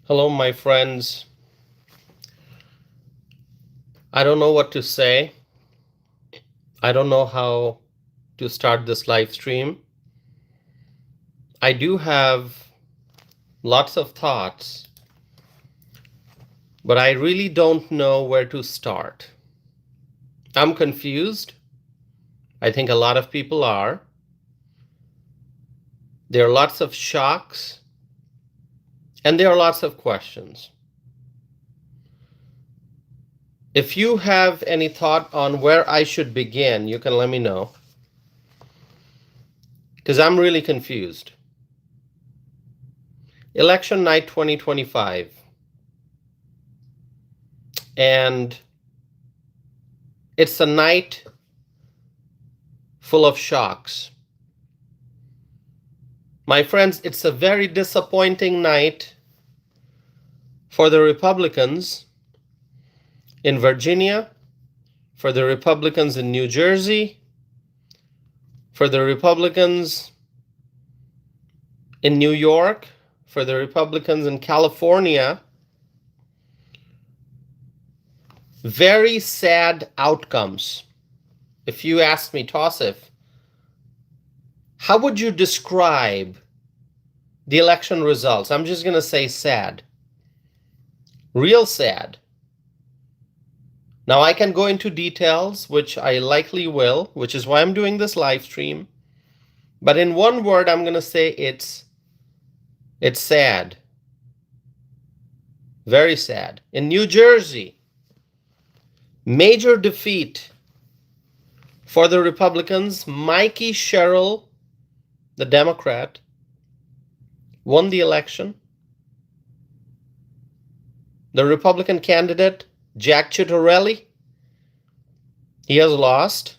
Hello, my friends. I don't know what to say. I don't know how to start this live stream. I do have lots of thoughts, but I really don't know where to start. I'm confused. I think a lot of people are. There are lots of shocks, and there are lots of questions. If you have any thought on where I should begin, you can let me know. Because I'm really confused. Election night 2025. And it's a night full of shocks. My friends, it's a very disappointing night for the Republicans in Virginia, for the Republicans in New Jersey, for the Republicans in New York, for the Republicans in California. Very sad outcomes. If you ask me, Tausif, how would you describe the election results? I'm just going to say sad. Real sad. Now I can go into details, which I likely will, which is why I'm doing this live stream. But in one word, I'm going to say it's sad. Very sad. In New Jersey, major defeat for the Republicans. Mikey Sherrill, the Democrat, won the election. The Republican candidate, Jack Ciattarelli, he has lost.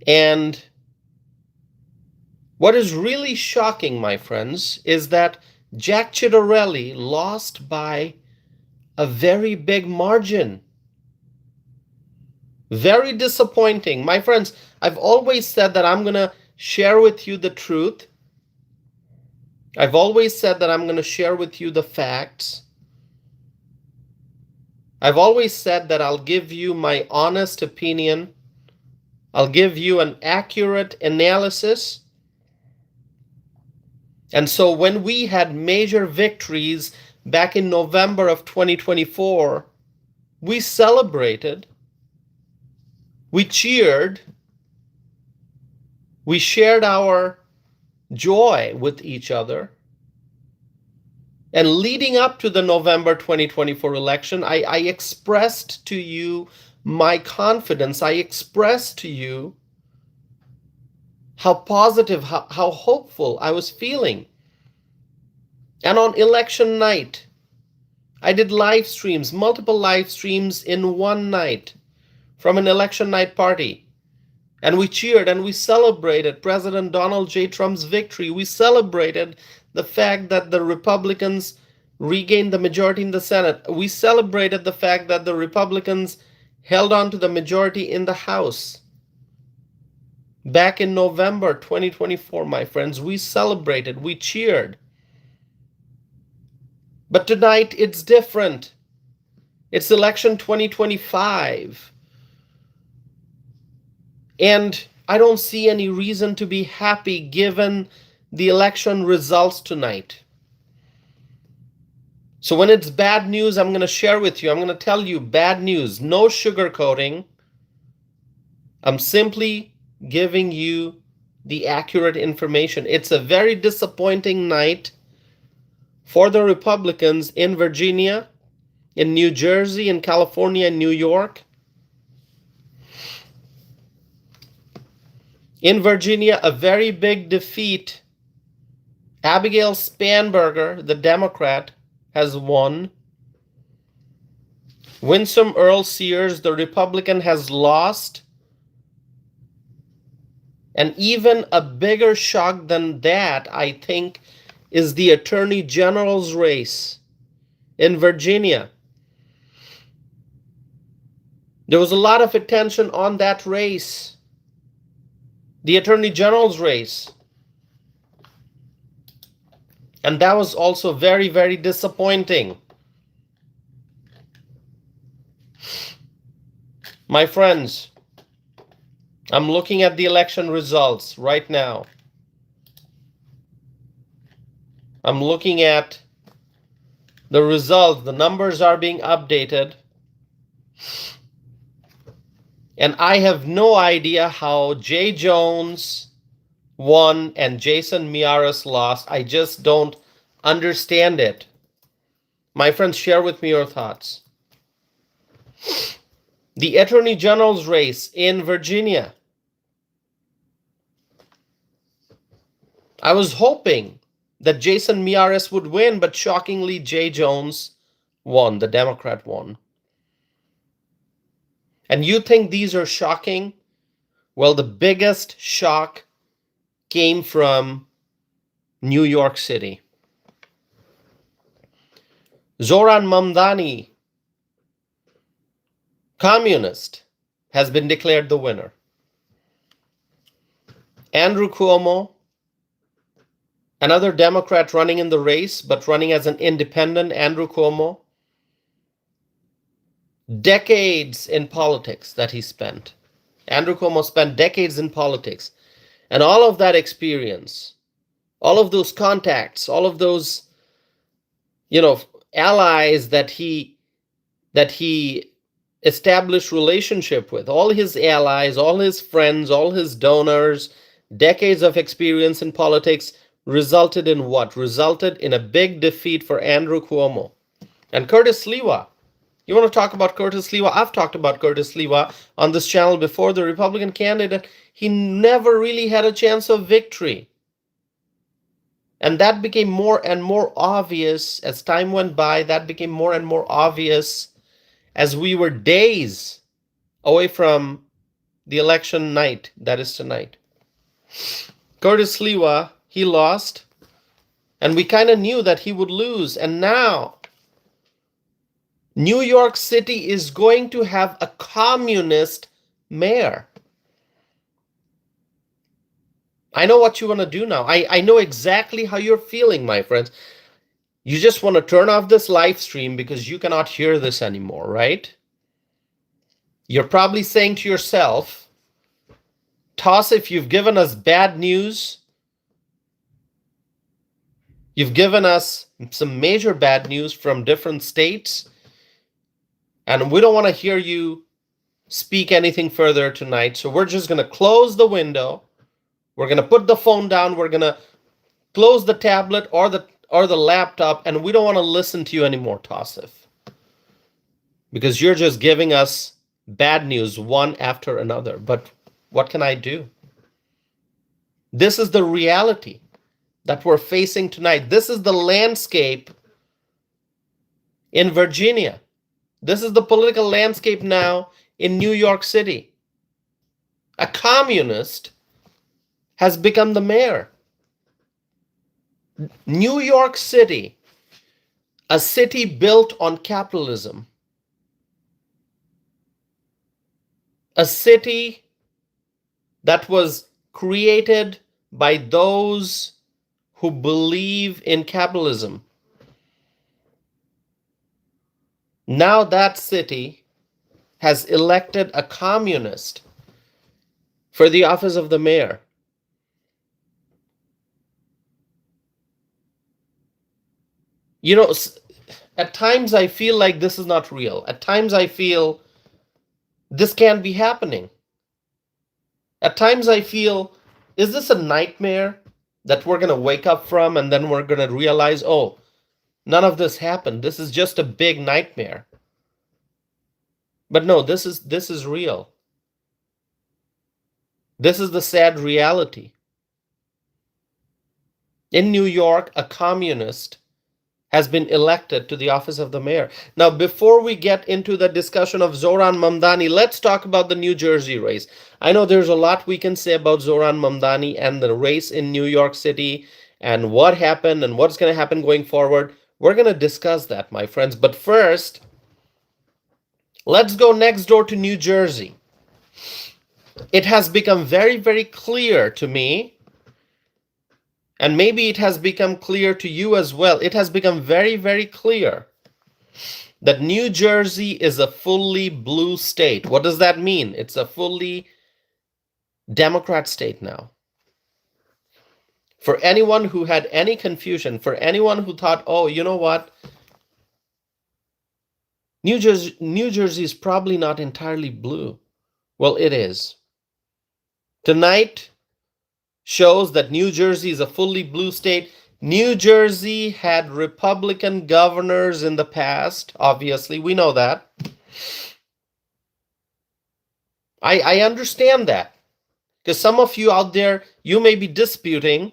And what is really shocking, my friends, is that Jack Ciattarelli lost by a very big margin. Very disappointing. My friends, I've always said that I'm going to share with you the truth. I've always said that I'm going to share with you the facts. I've always said that I'll give you my honest opinion. I'll give you an accurate analysis. And so when we had major victories back in November of 2024, we celebrated, we cheered, we shared our joy with each other. And leading up to the November 2024 election, I expressed to you my confidence. I expressed to you how positive, how hopeful I was feeling. And on election night, I did live streams, multiple live streams in one night from an election night party. And we cheered and we celebrated President Donald J. Trump's victory. We celebrated the fact that the Republicans regained the majority in the Senate. We celebrated the fact that the Republicans held on to the majority in the House. Back in November 2024, my friends, we celebrated, we cheered. But tonight it's different. It's election 2025. And I don't see any reason to be happy given the election results tonight. So when it's bad news, I'm going to share with you. I'm going to tell you bad news. No sugarcoating. I'm simply giving you the accurate information. It's a very disappointing night for the Republicans in Virginia, in New Jersey, in California, and New York. In Virginia, a very big defeat. Abigail Spanberger, the Democrat, has won. Winsome Earl Sears, the Republican, has lost. And even a bigger shock than that, I think, is the Attorney General's race in Virginia. There was a lot of attention on that race. The Attorney General's race. And that was also very, very disappointing. My friends, I'm looking at the election results right now. I'm looking at the results. The numbers are being updated. And I have no idea how Jay Jones won and Jason Miyares lost. I just don't understand it. My friends, share with me your thoughts. The Attorney General's race in Virginia. I was hoping that Jason Miyares would win, but shockingly, Jay Jones won. The Democrat won. And you think these are shocking? Well, the biggest shock came from New York City. Zohran Mamdani, communist, has been declared the winner. Andrew Cuomo, another Democrat running in the race, but running as an independent, Andrew Cuomo, decades in politics that he spent. Andrew Cuomo spent decades in politics. And all of that experience, all of those contacts, all of those, allies that he established relationship with, all his allies, all his friends, all his donors, decades of experience in politics resulted in what? Resulted in a big defeat for Andrew Cuomo. And Curtis Sliwa. You want to talk about Curtis Sliwa? I've talked about Curtis Sliwa on this channel before. The Republican candidate, he never really had a chance of victory. And that became more and more obvious as time went by. That became more and more obvious as we were days away from the election night, that is tonight. Curtis Sliwa, he lost, and we kind of knew that he would lose. And now, New York City is going to have a communist mayor. I know what you want to do now. I know exactly how you're feeling, my friends. You just want to turn off this live stream because you cannot hear this anymore, right? You're probably saying to yourself, Tausif, you've given us bad news. You've given us some major bad news from different states. And we don't want to hear you speak anything further tonight. So we're just going to close the window. We're going to put the phone down. We're going to close the tablet or the laptop. And we don't want to listen to you anymore, Tausif. Because you're just giving us bad news one after another. But what can I do? This is the reality that we're facing tonight. This is the landscape in Virginia. This is the political landscape now in New York City. A communist has become the mayor. New York City, a city built on capitalism. A city that was created by those who believe in capitalism. Now that city has elected a communist for the office of the mayor. You know, at times I feel like this is not real. At times I feel this can't be happening. At times I feel, is this a nightmare that we're going to wake up from and then we're going to realize, oh, none of this happened. This is just a big nightmare. But no, this is real. This is the sad reality. In New York, a communist has been elected to the office of the mayor. Now, before we get into the discussion of Zohran Mamdani, let's talk about the New Jersey race. I know there's a lot we can say about Zohran Mamdani and the race in New York City and what happened and what's going to happen going forward. We're going to discuss that, my friends. But first, let's go next door to New Jersey. It has become very, very clear to me And maybe it has become clear to you as well. It has become very, very clear that New Jersey is a fully blue state. What does that mean? It's a fully Democrat state now. For anyone who had any confusion, for anyone who thought, oh, you know what? New Jersey is probably not entirely blue. Well, it is. Tonight shows that New Jersey is a fully blue state. New Jersey had Republican governors in the past, obviously, we know that. I understand that. Because some of you out there, you may be disputing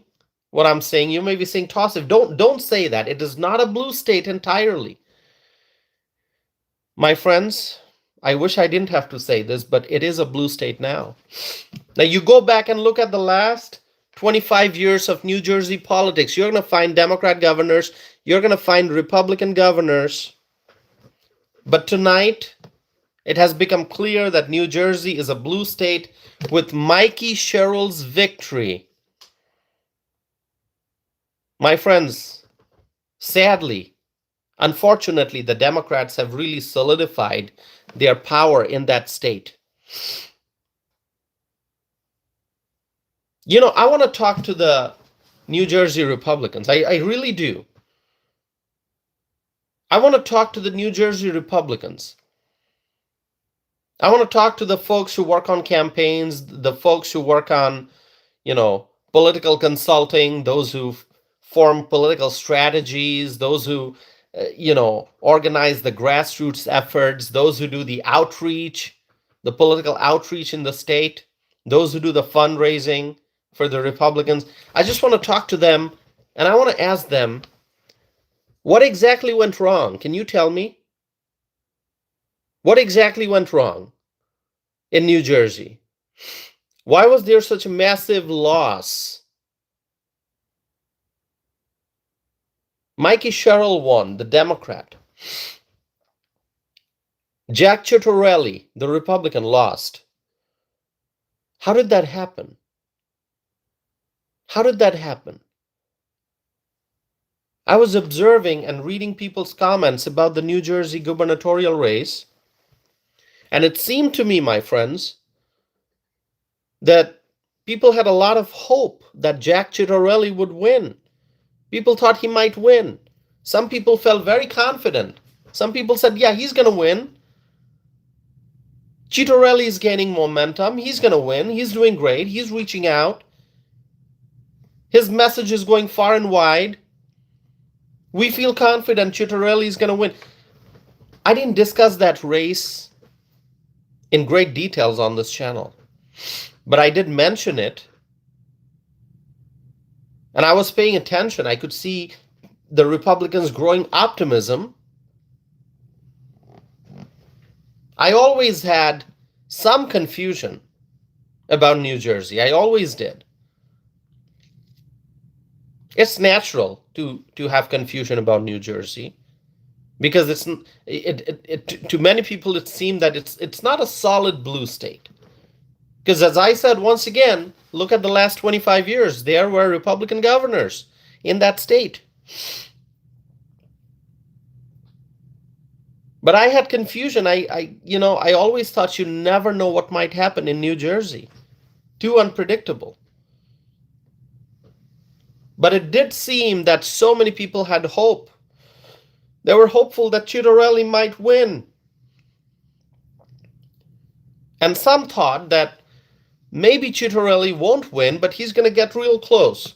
what I'm saying. You may be saying, Tausif, don't say that. It is not a blue state entirely. My friends, I wish I didn't have to say this, but it is a blue state now. Now you go back and look at the last 25 years of New Jersey politics. You're going to find Democrat governors. You're going to find Republican governors. But tonight, it has become clear that New Jersey is a blue state with Mikey Sherrill's victory. My friends, sadly, unfortunately, the Democrats have really solidified their power in that state. You know, I want to talk to the New Jersey Republicans. I really do. I want to talk to the New Jersey Republicans. I want to talk to the folks who work on campaigns, the folks who work on, political consulting, those who form political strategies, those who, organize the grassroots efforts, those who do the outreach, the political outreach in the state, those who do the fundraising for the Republicans. I just want to talk to them, and I want to ask them, what exactly went wrong? Can you tell me? What exactly went wrong in New Jersey? Why was there such a massive loss? Mikey Sherrill won, the Democrat. Jack Ciattarelli, the Republican, lost. How did that happen? How did that happen? I was observing and reading people's comments about the New Jersey gubernatorial race, and it seemed to me, my friends, that people had a lot of hope that Jack Ciattarelli would win. People thought he might win. Some people felt very confident. Some people said, yeah, he's going to win. Ciattarelli is gaining momentum. He's going to win. He's doing great. He's reaching out. His message is going far and wide. We feel confident Ciattarelli is going to win. I didn't discuss that race in great details on this channel, but I did mention it. And I was paying attention. I could see the Republicans' growing optimism. I always had some confusion about New Jersey. I always did. It's natural to have confusion about New Jersey because to many people it seemed that it's not a solid blue state. Because as I said, once again, look at the last 25 years. There were Republican governors in that state. But I had confusion. I always thought you never know what might happen in New Jersey. Too unpredictable. But it did seem that so many people had hope. They were hopeful that Ciattarelli might win. And some thought that maybe Ciattarelli won't win, but he's going to get real close.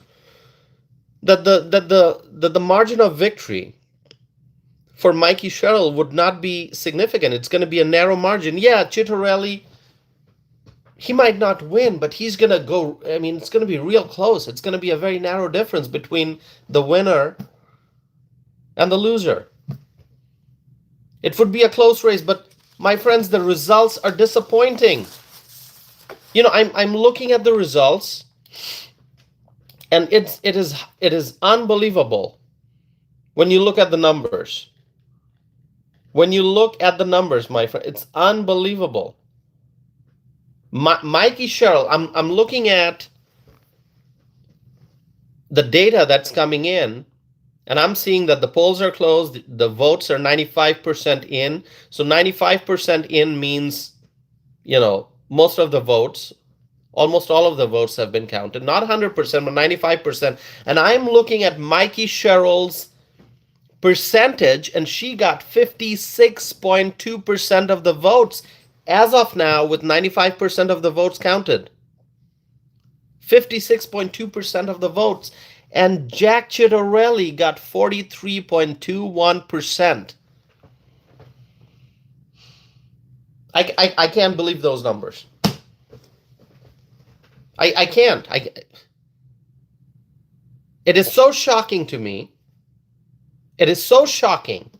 That the margin of victory for Mikey Sherrill would not be significant. It's going to be a narrow margin. Yeah, Ciattarelli, he might not win, but he's going to go, it's going to be real close. It's going to be a very narrow difference between the winner and the loser. It would be a close race, but my friends, the results are disappointing. I'm looking at the results, and it is unbelievable when you look at the numbers. When you look at the numbers, my friend, it's unbelievable. Mikey Sherrill, I'm looking at the data that's coming in, and I'm seeing that the polls are closed, the votes are 95% in. So 95% in means, most of the votes, almost all of the votes have been counted. Not 100%, but 95%. And I'm looking at Mikey Sherrill's percentage, and she got 56.2% of the votes as of now, with 95% of the votes counted. 56.2% of the votes. And Jack Ciattarelli got 43.21%. I can't believe those numbers. I can't. It is so shocking to me. It is so shocking.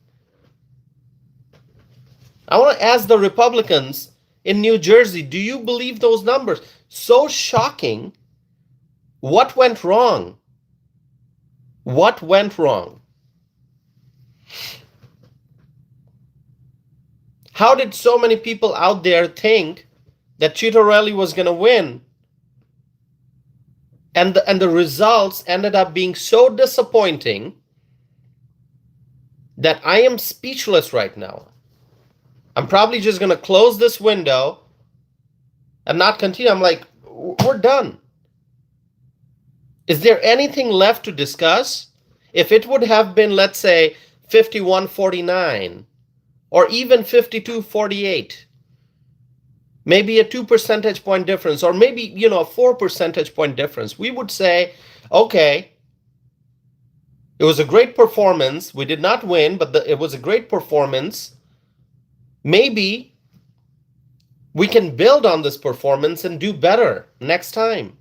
I want to ask the Republicans in New Jersey, do you believe those numbers? So shocking. What went wrong? What went wrong? How did so many people out there think that Ciattarelli was going to win? And the results ended up being so disappointing that I am speechless right now. I'm probably just going to close this window and not continue. I'm like, we're done. Is there anything left to discuss? If it would have been, let's say, 51-49 or even 52-48, maybe a 2 percentage point difference, or maybe, a 4 percentage point difference, we would say, okay, it was a great performance. We did not win, but it was a great performance. Maybe we can build on this performance and do better next time.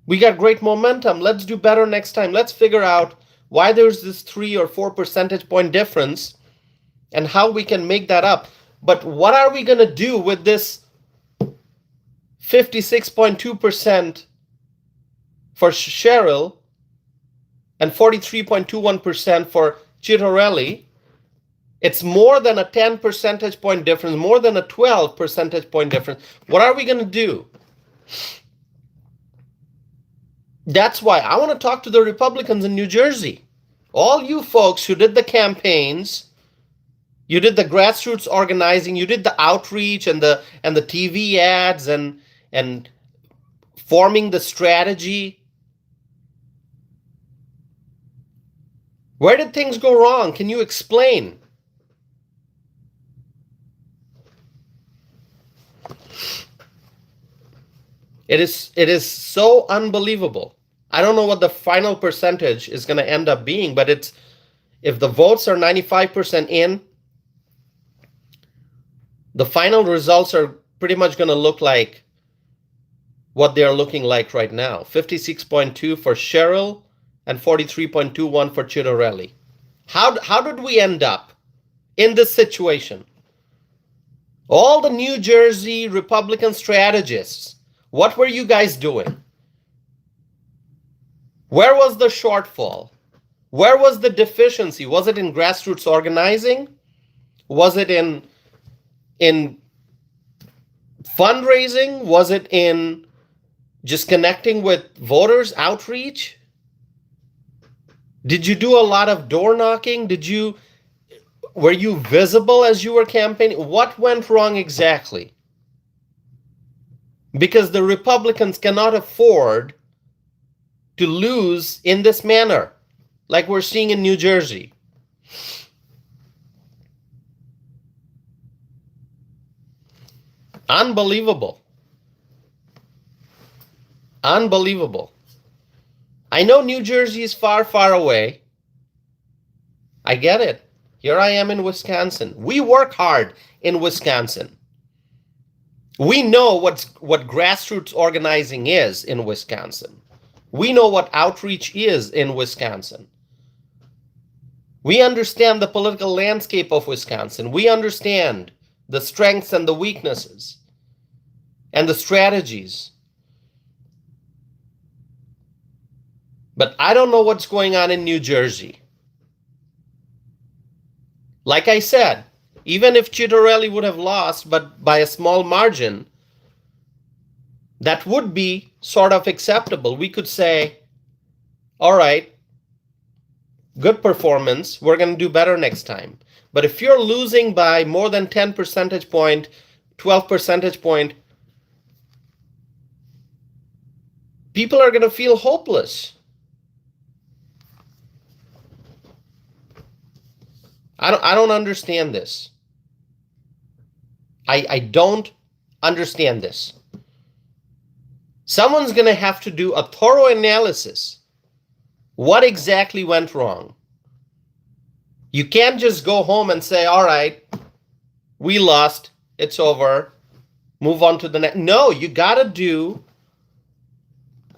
We got great momentum. Let's do better next time. Let's figure out why there's this 3 or 4 percentage point difference and how we can make that up. But what are we going to do with this 56.2% for Sherrill and 43.21% for Ciattarelli? It's more than a 10 percentage point difference, more than a 12 percentage point difference. What are we going to do? That's why I want to talk to the Republicans in New Jersey. All you folks who did the campaigns, you did the grassroots organizing, you did the outreach and the TV ads and forming the strategy. Where did things go wrong? Can you explain? It is so unbelievable. I don't know what the final percentage is going to end up being, but if the votes are 95% in, the final results are pretty much going to look like what they are looking like right now. 56.2 for Sherrill and 43.21 for Ciattarelli. How did we end up in this situation? All the New Jersey Republican strategists, what were you guys doing? Where was the shortfall? Where was the deficiency? Was it in grassroots organizing? Was it in fundraising? Was it in just connecting with voters, outreach? Did you do a lot of door knocking? Were you visible as you were campaigning? What went wrong exactly? Because the Republicans cannot afford to lose in this manner, like we're seeing in New Jersey. Unbelievable. Unbelievable. I know New Jersey is far, far away. I get it. Here I am in Wisconsin. We work hard in Wisconsin. We know what grassroots organizing is in Wisconsin. We know what outreach is in Wisconsin. We understand the political landscape of Wisconsin. We understand the strengths and the weaknesses and the strategies. But I don't know what's going on in New Jersey. Like I said, even if Ciattarelli would have lost, but by a small margin, that would be sort of acceptable. We could say, all right, good performance, we're going to do better next time. But if you're losing by more than 10 percentage point, 12 percentage point, people are going to feel hopeless. I don't understand this. I don't understand this. Someone's going to have to do a thorough analysis. What exactly went wrong? You can't just go home and say, all right, we lost, it's over, move on to the next. No, you got to do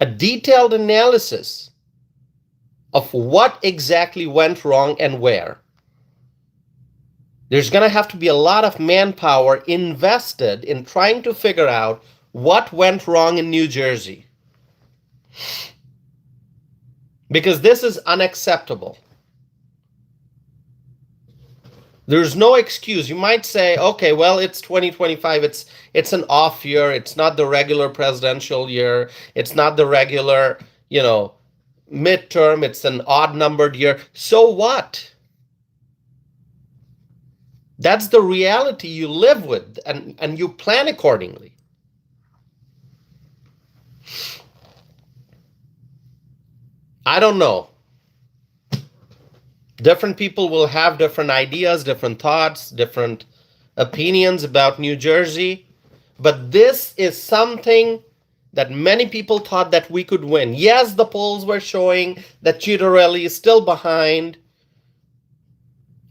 a detailed analysis of what exactly went wrong and where. There's going to have to be a lot of manpower invested in trying to figure out what went wrong in New Jersey. Because this is unacceptable. There's no excuse. You might say, okay, well, it's 2025. It's an off year. It's not the regular presidential year. It's not the regular, midterm. It's an odd numbered year. So what? That's the reality you live with, and you plan accordingly. I don't know. Different people will have different ideas, different thoughts, different opinions about New Jersey. But this is something that many people thought that we could win. Yes, the polls were showing that Ciattarelli is still behind.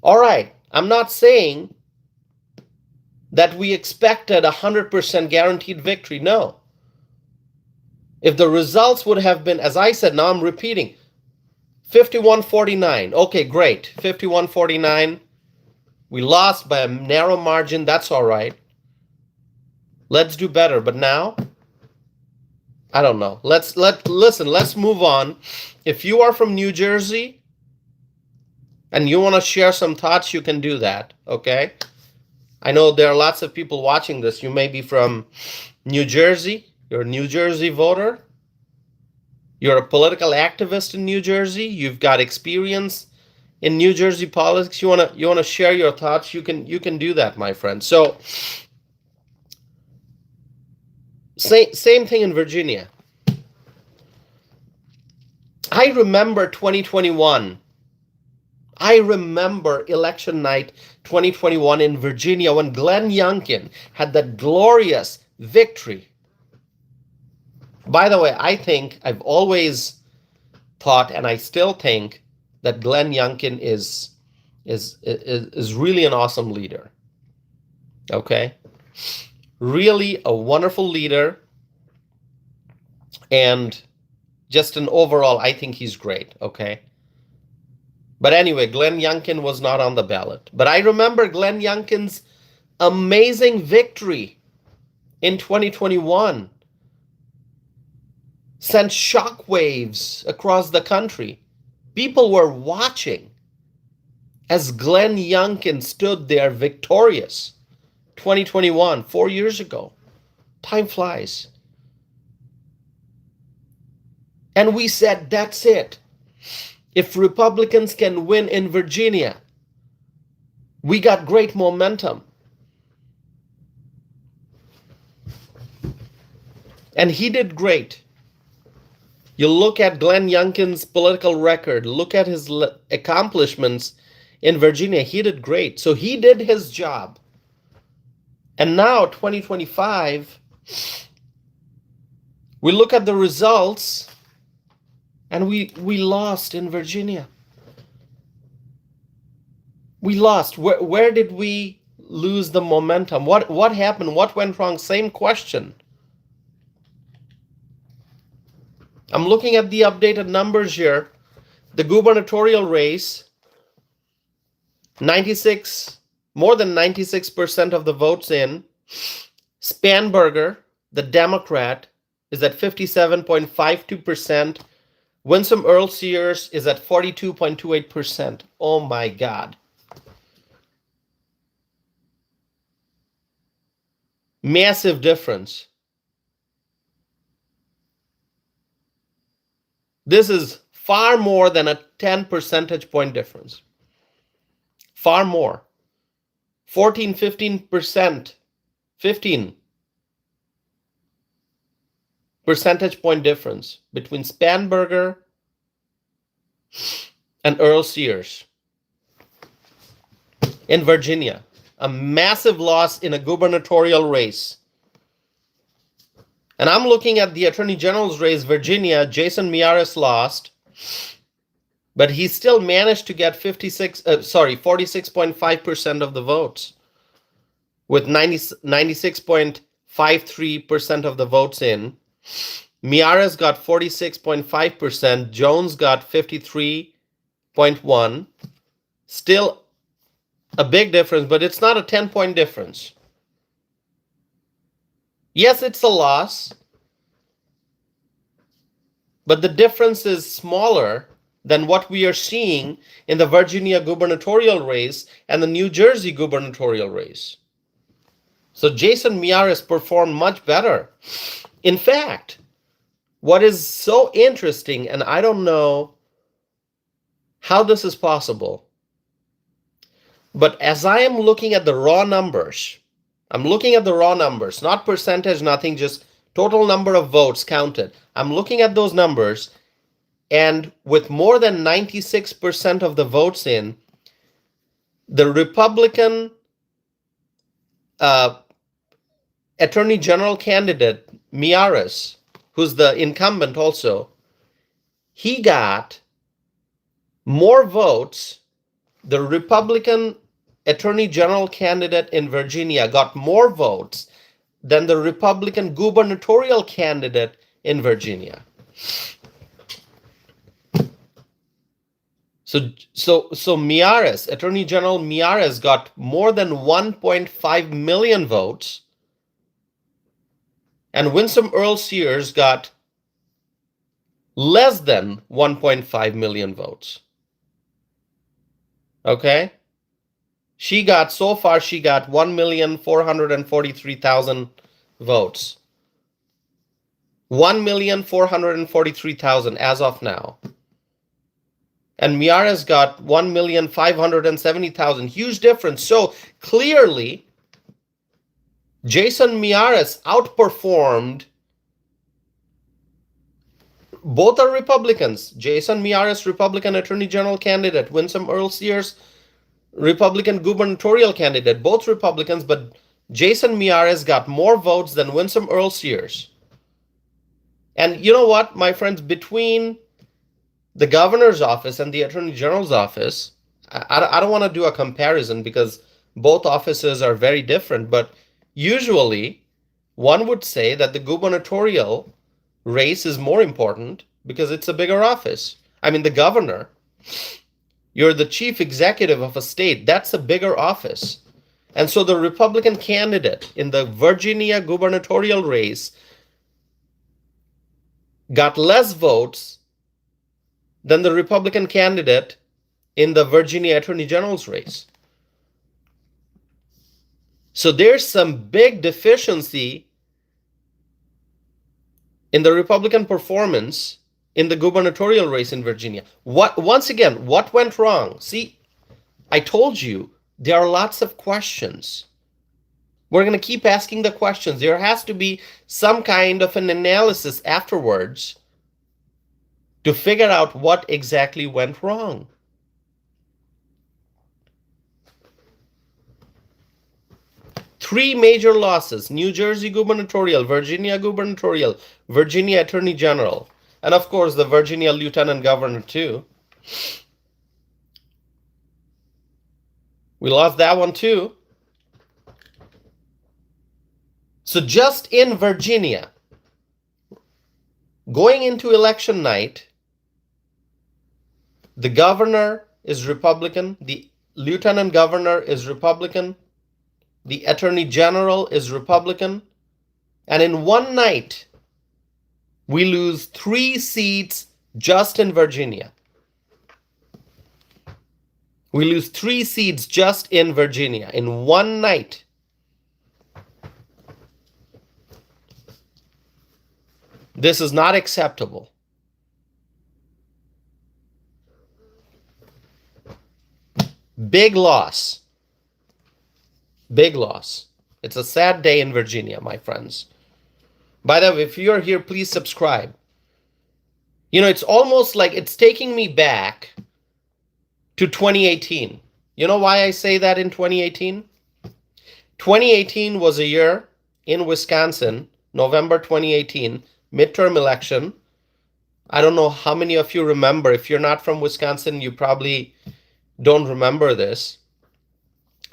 All right, I'm not saying that we expected 100% guaranteed victory. No. If the results would have been, as I said, now I'm repeating, 51-49. Okay, great. 51-49. We lost by a narrow margin. That's all right. Let's do better. But now, I don't know. Let's move on. If you are from New Jersey and you want to share some thoughts, you can do that. Okay? I know there are lots of people watching this. You may be from New Jersey. You're a New Jersey voter. You're a political activist in New Jersey. You've got experience in New Jersey politics. You wanna share your thoughts. You can do that, my friend. So same thing in Virginia. I remember 2021. I remember election night 2021 in Virginia when Glenn Youngkin had that glorious victory. By the way, I think I've always thought, and I still think, that Glenn Youngkin is really an awesome leader. Okay? Really a wonderful leader. And just an overall, I think he's great. Okay? But anyway, Glenn Youngkin was not on the ballot. But I remember Glenn Youngkin's amazing victory in 2021. Sent shockwaves across the country. People were watching as Glenn Youngkin stood there victorious. 2021, 4 years ago. Time flies. And we said, that's it. If Republicans can win in Virginia, we got great momentum. And he did great. You look at Glenn Youngkin's political record, look at his accomplishments in Virginia, he did great. So he did his job. And now, 2025, we look at the results, and we lost in Virginia. We lost. Where did we lose the momentum? What happened? What went wrong? Same question. I'm looking at the updated numbers here. The gubernatorial race, more than 96% of the votes in. Spanberger, the Democrat, is at 57.52%. Winsome Earl Sears is at 42.28%. Oh my God. Massive difference. This is far more than a 10 percentage point difference. Far more. 14, 15%, 15 percentage point difference between Spanberger and Earl Sears in Virginia. A massive loss in a gubernatorial race. And I'm looking at the Attorney General's race, Virginia. Jason Miyares lost, but he still managed to get 46.5% of the votes, with 96.53% of the votes in. Miyares got 46.5%. Jones got 53.1%. Still a big difference, but it's not a 10-point difference. Yes, it's a loss, but the difference is smaller than what we are seeing in the Virginia gubernatorial race and the New Jersey gubernatorial race. So Jason Miyares performed much better. In fact, what is so interesting, and I don't know how this is possible, but as I am looking at the raw numbers, I'm looking at the raw numbers, not percentage, nothing, just total number of votes counted. I'm looking at those numbers, and with more than 96% of the votes in, the Republican Attorney General candidate, Miyares, who's the incumbent also, he got more votes. The Republican Attorney General candidate in Virginia got more votes than the Republican gubernatorial candidate in Virginia. So Miyares, Attorney General Miyares, got more than 1.5 million votes, and Winsome Earl Sears got less than 1.5 million votes. Okay? She got 1,443,000 votes. 1,443,000 as of now. And Miyares got 1,570,000. Huge difference. So clearly, Jason Miyares outperformed. Both are Republicans. Jason Miyares, Republican Attorney General candidate. Winsome Earl Sears, Republican gubernatorial candidate. Both Republicans, but Jason Miyares got more votes than Winsome Earl Sears. And you know what, my friends, between the governor's office and the Attorney General's office, I don't want to do a comparison because both offices are very different, but usually one would say that the gubernatorial race is more important because it's a bigger office. I mean, the governor, you're the chief executive of a state, that's a bigger office. And so the Republican candidate in the Virginia gubernatorial race got less votes than the Republican candidate in the Virginia Attorney General's race. So there's some big deficiency in the Republican performance in the gubernatorial race in Virginia. Once again, what went wrong? See, I told you there are lots of questions. We're going to keep asking the questions. There has to be some kind of an analysis afterwards to figure out what exactly went wrong. Three major losses: New Jersey gubernatorial, Virginia gubernatorial, Virginia Attorney General, and of course the Virginia Lieutenant Governor too. We lost that one too. So just in Virginia, going into election night, the governor is Republican, the lieutenant governor is Republican, the attorney general is Republican, and in one night, we lose 3 seats just in Virginia. We lose 3 seats just in Virginia in one night. This is not acceptable. Big loss. Big loss. It's a sad day in Virginia, my friends. By the way, if you're here, please subscribe. You know, it's almost like it's taking me back to 2018. You know why I say that in 2018? 2018 was a year in Wisconsin, November 2018, midterm election. I don't know how many of you remember. If you're not from Wisconsin, you probably don't remember this.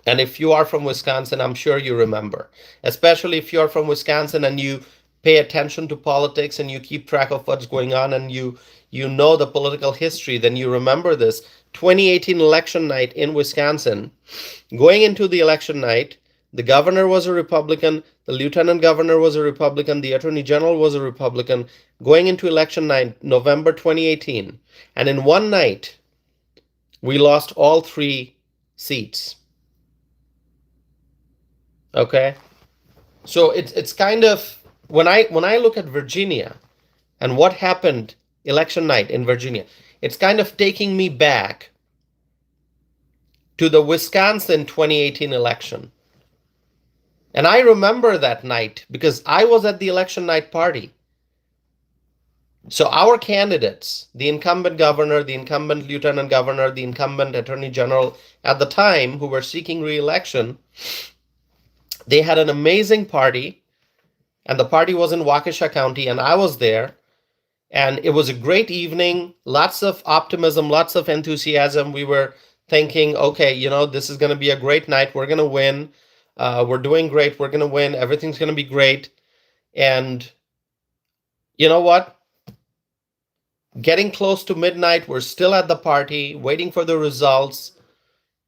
And if you are from Wisconsin, I'm sure you remember. Especially if you're from Wisconsin and you pay attention to politics and you keep track of what's going on and you know the political history, then you remember this. 2018 election night in Wisconsin. Going into the election night, the governor was a Republican, the lieutenant governor was a Republican, the attorney general was a Republican. Going into election night, November 2018. And in one night, we lost all 3 seats. Okay? So it's kind of, when I look at Virginia and what happened election night in Virginia, it's kind of taking me back to the Wisconsin 2018 election. And I remember that night because I was at the election night party. So our candidates, the incumbent governor, the incumbent lieutenant governor, the incumbent attorney general at the time who were seeking re-election, they had an amazing party, and the party was in Waukesha County, and I was there, and it was a great evening, lots of optimism, lots of enthusiasm. We were thinking, okay, you know, this is going to be a great night. We're going to win. We're doing great. We're going to win. Everything's going to be great. And you know what? Getting close to midnight, we're still at the party, waiting for the results.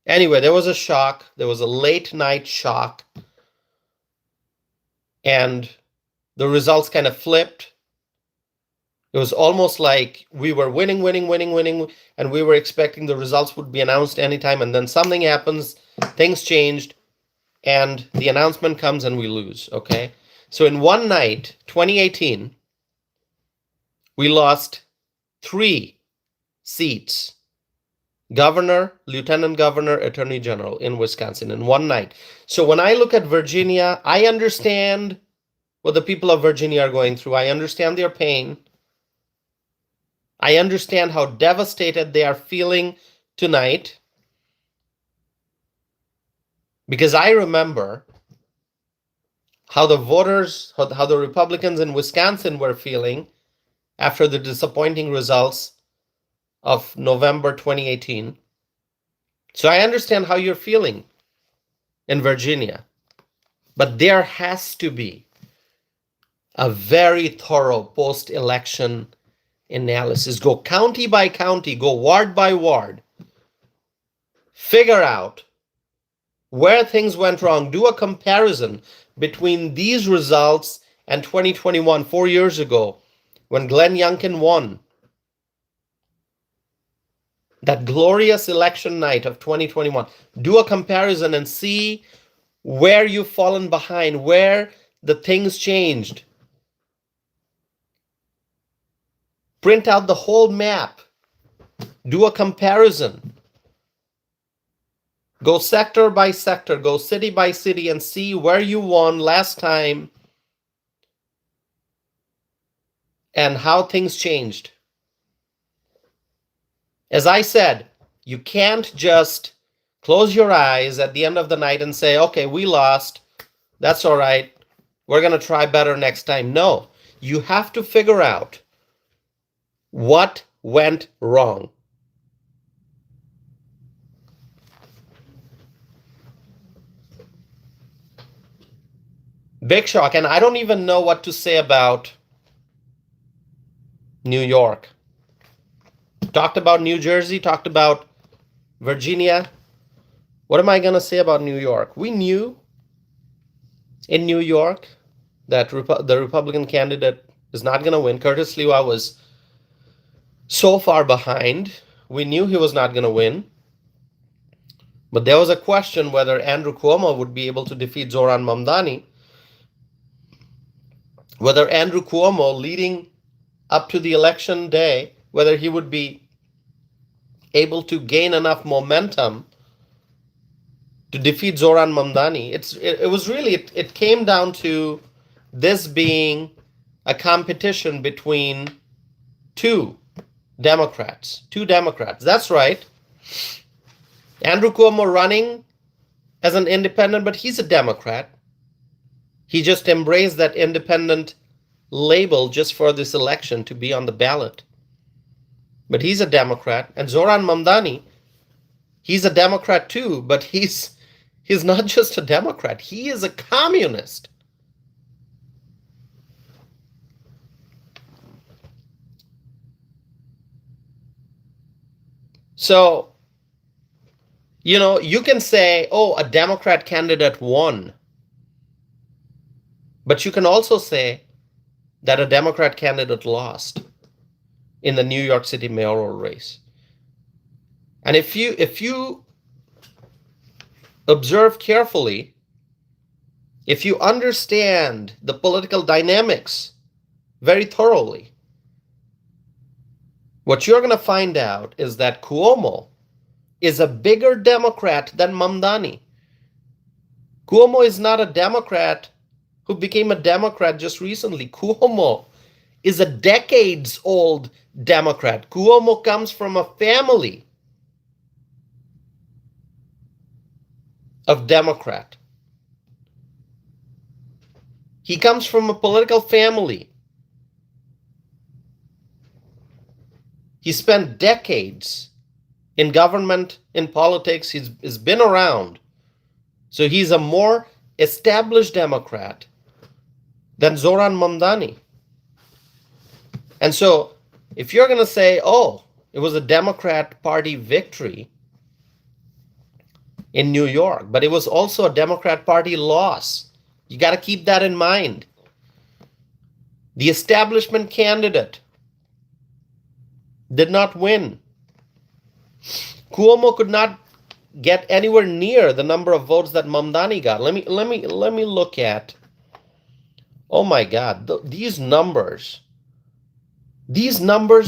Anyway, there was a shock. There was a late night shock. And the results kind of flipped. It was almost like we were winning, and we were expecting the results would be announced anytime, and then something happens, things changed, and the announcement comes and we lose, okay? So in one night, 2018, we lost 3 seats. Governor, lieutenant governor, attorney general in Wisconsin in one night. So when I look at Virginia, I understand what the people of Virginia are going through. I understand their pain. I understand how devastated they are feeling tonight. Because I remember how the voters, how the Republicans in Wisconsin were feeling after the disappointing results of November 2018. So I understand how you're feeling in Virginia. But there has to be a very thorough post-election analysis. Go county by county, go ward by ward. Figure out where things went wrong. Do a comparison between these results and 2021, 4 years ago, when Glenn Youngkin won. That glorious election night of 2021. Do a comparison and see where you've fallen behind, where the things changed. Print out the whole map. Do a comparison. Go sector by sector, go city by city and see where you won last time and how things changed. As I said, you can't just close your eyes at the end of the night and say, okay, we lost. That's all right. We're going to try better next time. No, you have to figure out what went wrong. Big shock. And I don't even know what to say about New York. Talked about New Jersey, talked about Virginia. What am I going to say about New York? We knew in New York that the Republican candidate is not going to win. Curtis Sliwa was so far behind. We knew he was not going to win. But there was a question whether Andrew Cuomo would be able to defeat Zoran Mamdani. Whether Andrew Cuomo, leading up to the election day, whether he would be able to gain enough momentum to defeat Zoran Mamdani. It came down to this being a competition between two Democrats. Two Democrats. That's right. Andrew Cuomo running as an independent, but he's a Democrat. He just embraced that independent label just for this election to be on the ballot. But he's a Democrat. And Zoran Mamdani, he's a Democrat too, but he's not just a Democrat. He is a communist. So, you can say, oh, a Democrat candidate won. But you can also say that a Democrat candidate lost in the New York City mayoral race. And if you observe carefully, if you understand the political dynamics very thoroughly, what you're going to find out is that Cuomo is a bigger Democrat than Mamdani. Cuomo is not a Democrat who became a Democrat just recently. Cuomo is a decades-old Democrat. Cuomo comes from a family of Democrat. He comes from a political family. He spent decades in government, in politics. He's been around. So he's a more established Democrat than Zoran Mamdani. And so if you're going to say, oh, it was a Democrat Party victory in New York, but it was also a Democrat Party loss, you got to keep that in mind. The establishment candidate did not win. Cuomo could not get anywhere near the number of votes that Mamdani got. Let me look at. Oh my God, these numbers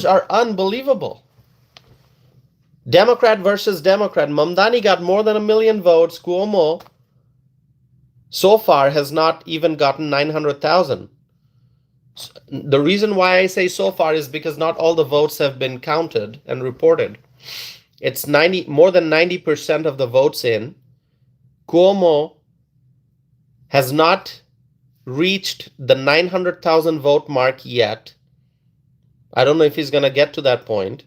are unbelievable. Democrat versus Democrat. Mamdani got more than 1 million votes. Cuomo so far has not even gotten 900,000. The reason why I say so far is because not all the votes have been counted and reported. It's more than 90% of the votes in. Cuomo has not reached the 900,000 vote mark yet. I don't know if he's going to get to that point.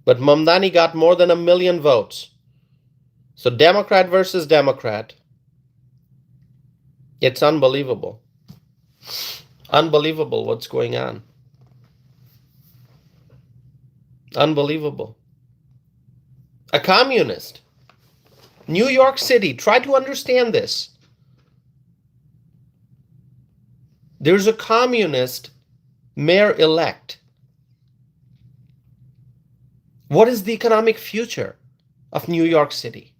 But Mamdani got more than 1 million votes. So Democrat versus Democrat. It's unbelievable. Unbelievable what's going on. Unbelievable. A communist. New York City, try to understand this. There's a communist mayor-elect. What is the economic future of New York City?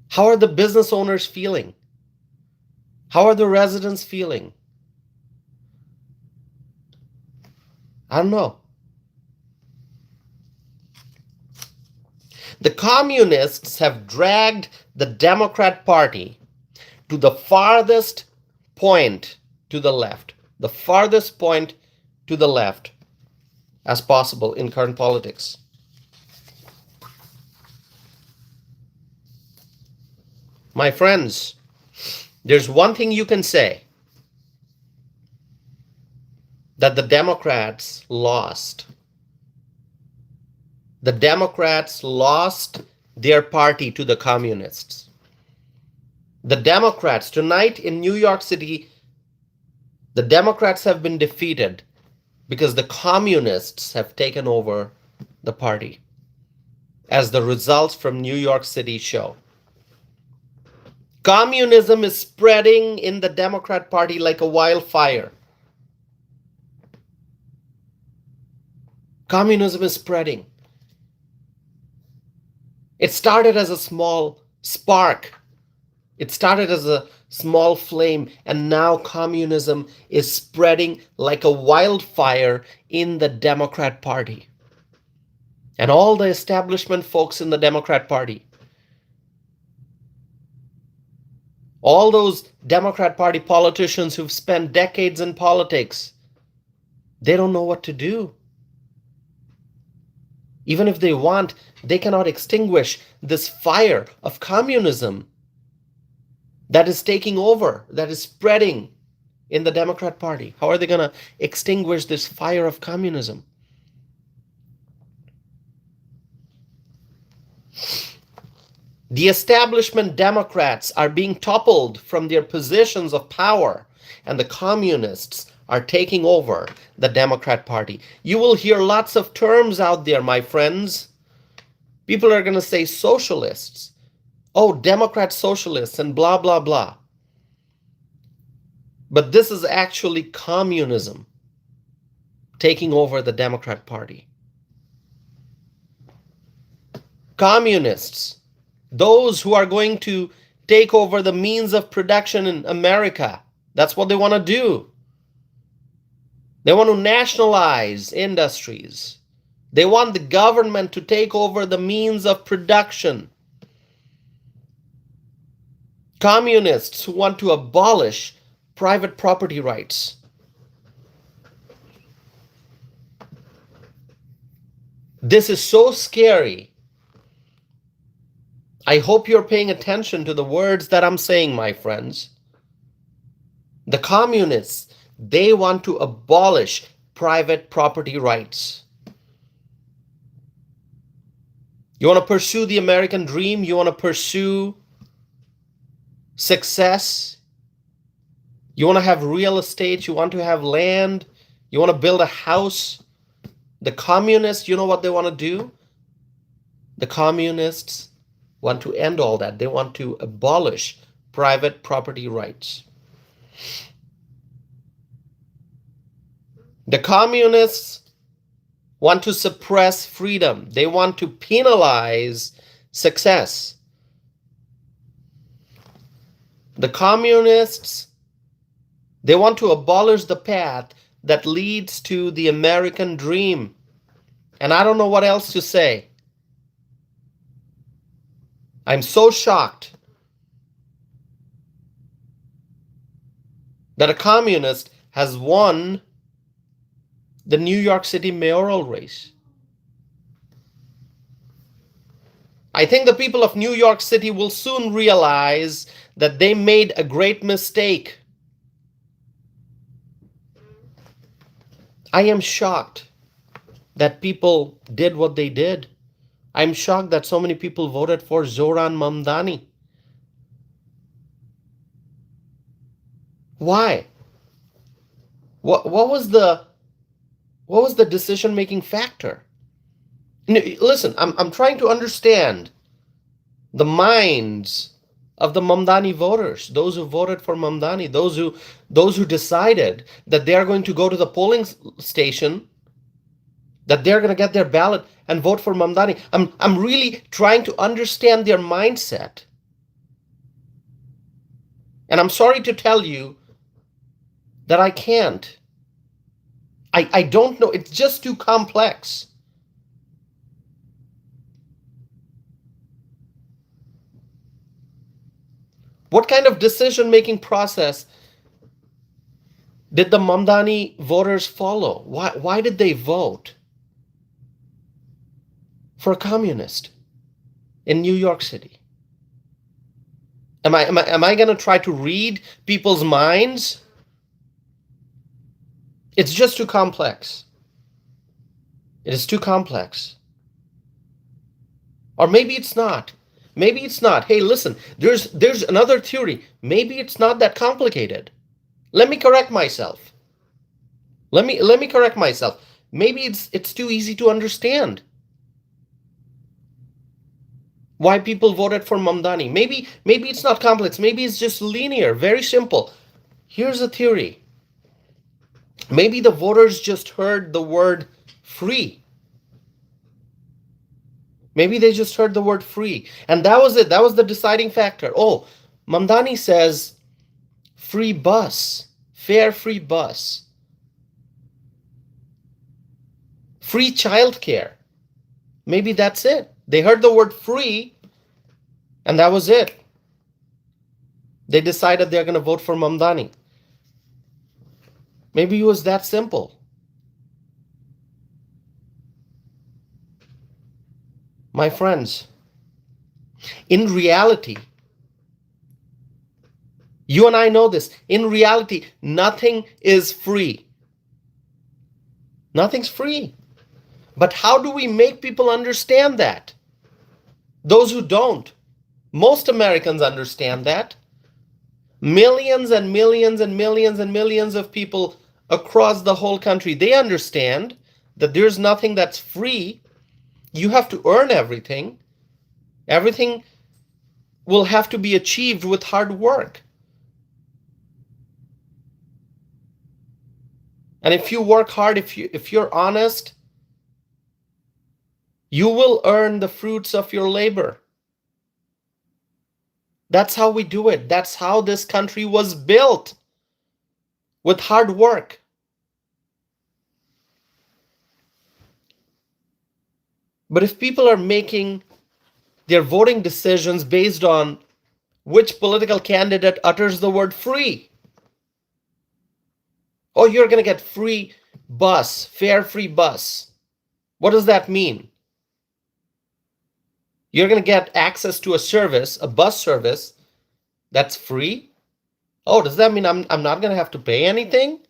How are the business owners feeling? How are the residents feeling? I don't know. The communists have dragged the Democrat Party to the farthest point to the left, the farthest point to the left as possible in current politics. My friends, there's one thing you can say, that the Democrats lost. The Democrats lost their party to the communists. The Democrats, tonight in New York City, the Democrats have been defeated because the communists have taken over the party, as the results from New York City show. Communism is spreading in the Democrat Party like a wildfire. Communism is spreading. It started as a small spark. It started as a small flame, and now communism is spreading like a wildfire in the Democrat Party. and all the establishment folks in the Democrat Party. All those Democrat Party politicians who've spent decades in politics, they don't know what to do. Even if they want, they cannot extinguish this fire of communism that is taking over, that is spreading in the Democrat Party. How are they going to extinguish this fire of communism? The establishment Democrats are being toppled from their positions of power, and the communists are taking over the Democrat Party. You will hear lots of terms out there, my friends. People are going to say socialists. Oh, Democrat socialists and blah, blah, blah. But this is actually communism taking over the Democrat Party. Communists, those who are going to take over the means of production in America. That's what they want to do. They want to nationalize industries. They want the government to take over the means of production. Communists who want to abolish private property rights. This is so scary. I hope you're paying attention to the words that I'm saying, my friends. The communists, they want to abolish private property rights. You want to pursue the American dream? You want to pursue success? You want to have real estate? You want to have land? You want to build a house? The communists, you know what they want to do? The communists want to end all that. They want to abolish private property rights. The communists want to suppress freedom. They want to penalize success. The communists, they want to abolish the path that leads to the American dream. And I don't know what else to say. I'm so shocked that a communist has won the New York City mayoral race. I think the people of New York City will soon realize that they made a great mistake. I am shocked that people did what they did. I'm shocked that so many people voted for Zohran Mamdani. Why? What was the decision-making factor? Listen, I'm trying to understand the minds of the Mamdani voters, those who voted for Mamdani, those who decided that they are going to go to the polling station, that they're going to get their ballot and vote for Mamdani. I'm really trying to understand their mindset. And I'm sorry to tell you that I can't. I don't know. It's just too complex. What kind of decision-making process did the Mamdani voters follow? Why did they vote for a communist in New York City? Am I going to try to read people's minds? It's just too complex. It is too complex. Or maybe it's not. Maybe it's not. Hey, listen, there's another theory. Maybe it's not that complicated. Let me correct myself. Let me correct myself. Maybe it's too easy to understand why people voted for Mamdani. Maybe it's not complex. Maybe it's just linear, very simple. Here's a theory. Maybe the voters just heard the word free. Maybe they just heard the word free. And that was it. That was the deciding factor. Oh, Mamdani says free bus, fare free bus, free childcare. Maybe that's it. They heard the word free and that was it. They decided they're going to vote for Mamdani. Maybe it was that simple. My friends, in reality, you and I know this. In reality, nothing is free. Nothing's free. But how do we make people understand that? Those who don't. Most Americans understand that. Millions and millions and millions and millions of people across the whole country, they understand that there's nothing that's free. You have to earn everything. Everything will have to be achieved with hard work. And if you work hard, if you're honest, you will earn the fruits of your labor. That's how we do it. That's how this country was built, with hard work. But if people are making their voting decisions based on which political candidate utters the word free, oh, you're going to get free bus, fare free bus. What does that mean? You're going to get access to a service, a bus service that's free? Oh, does that mean I'm not going to have to pay anything?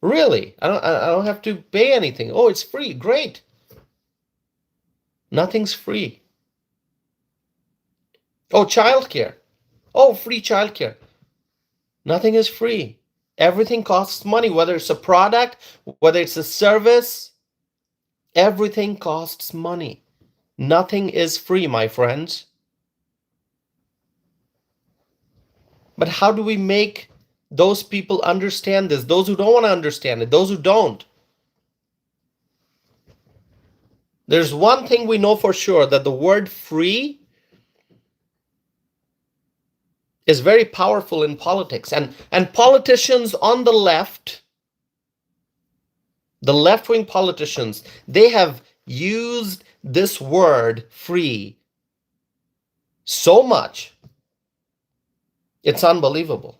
Really? I don't have to pay anything. Oh, it's free. Great. Nothing's free. Oh, childcare. Oh, free childcare. Nothing is free. Everything costs money, whether it's a product, whether it's a service. Everything costs money. Nothing is free, my friends. But how do we make those people understand this? Those who don't want to understand it, those who don't. There's one thing we know for sure, that the word free is very powerful in politics. And politicians on the left-wing politicians, they have used this word free so much. It's unbelievable.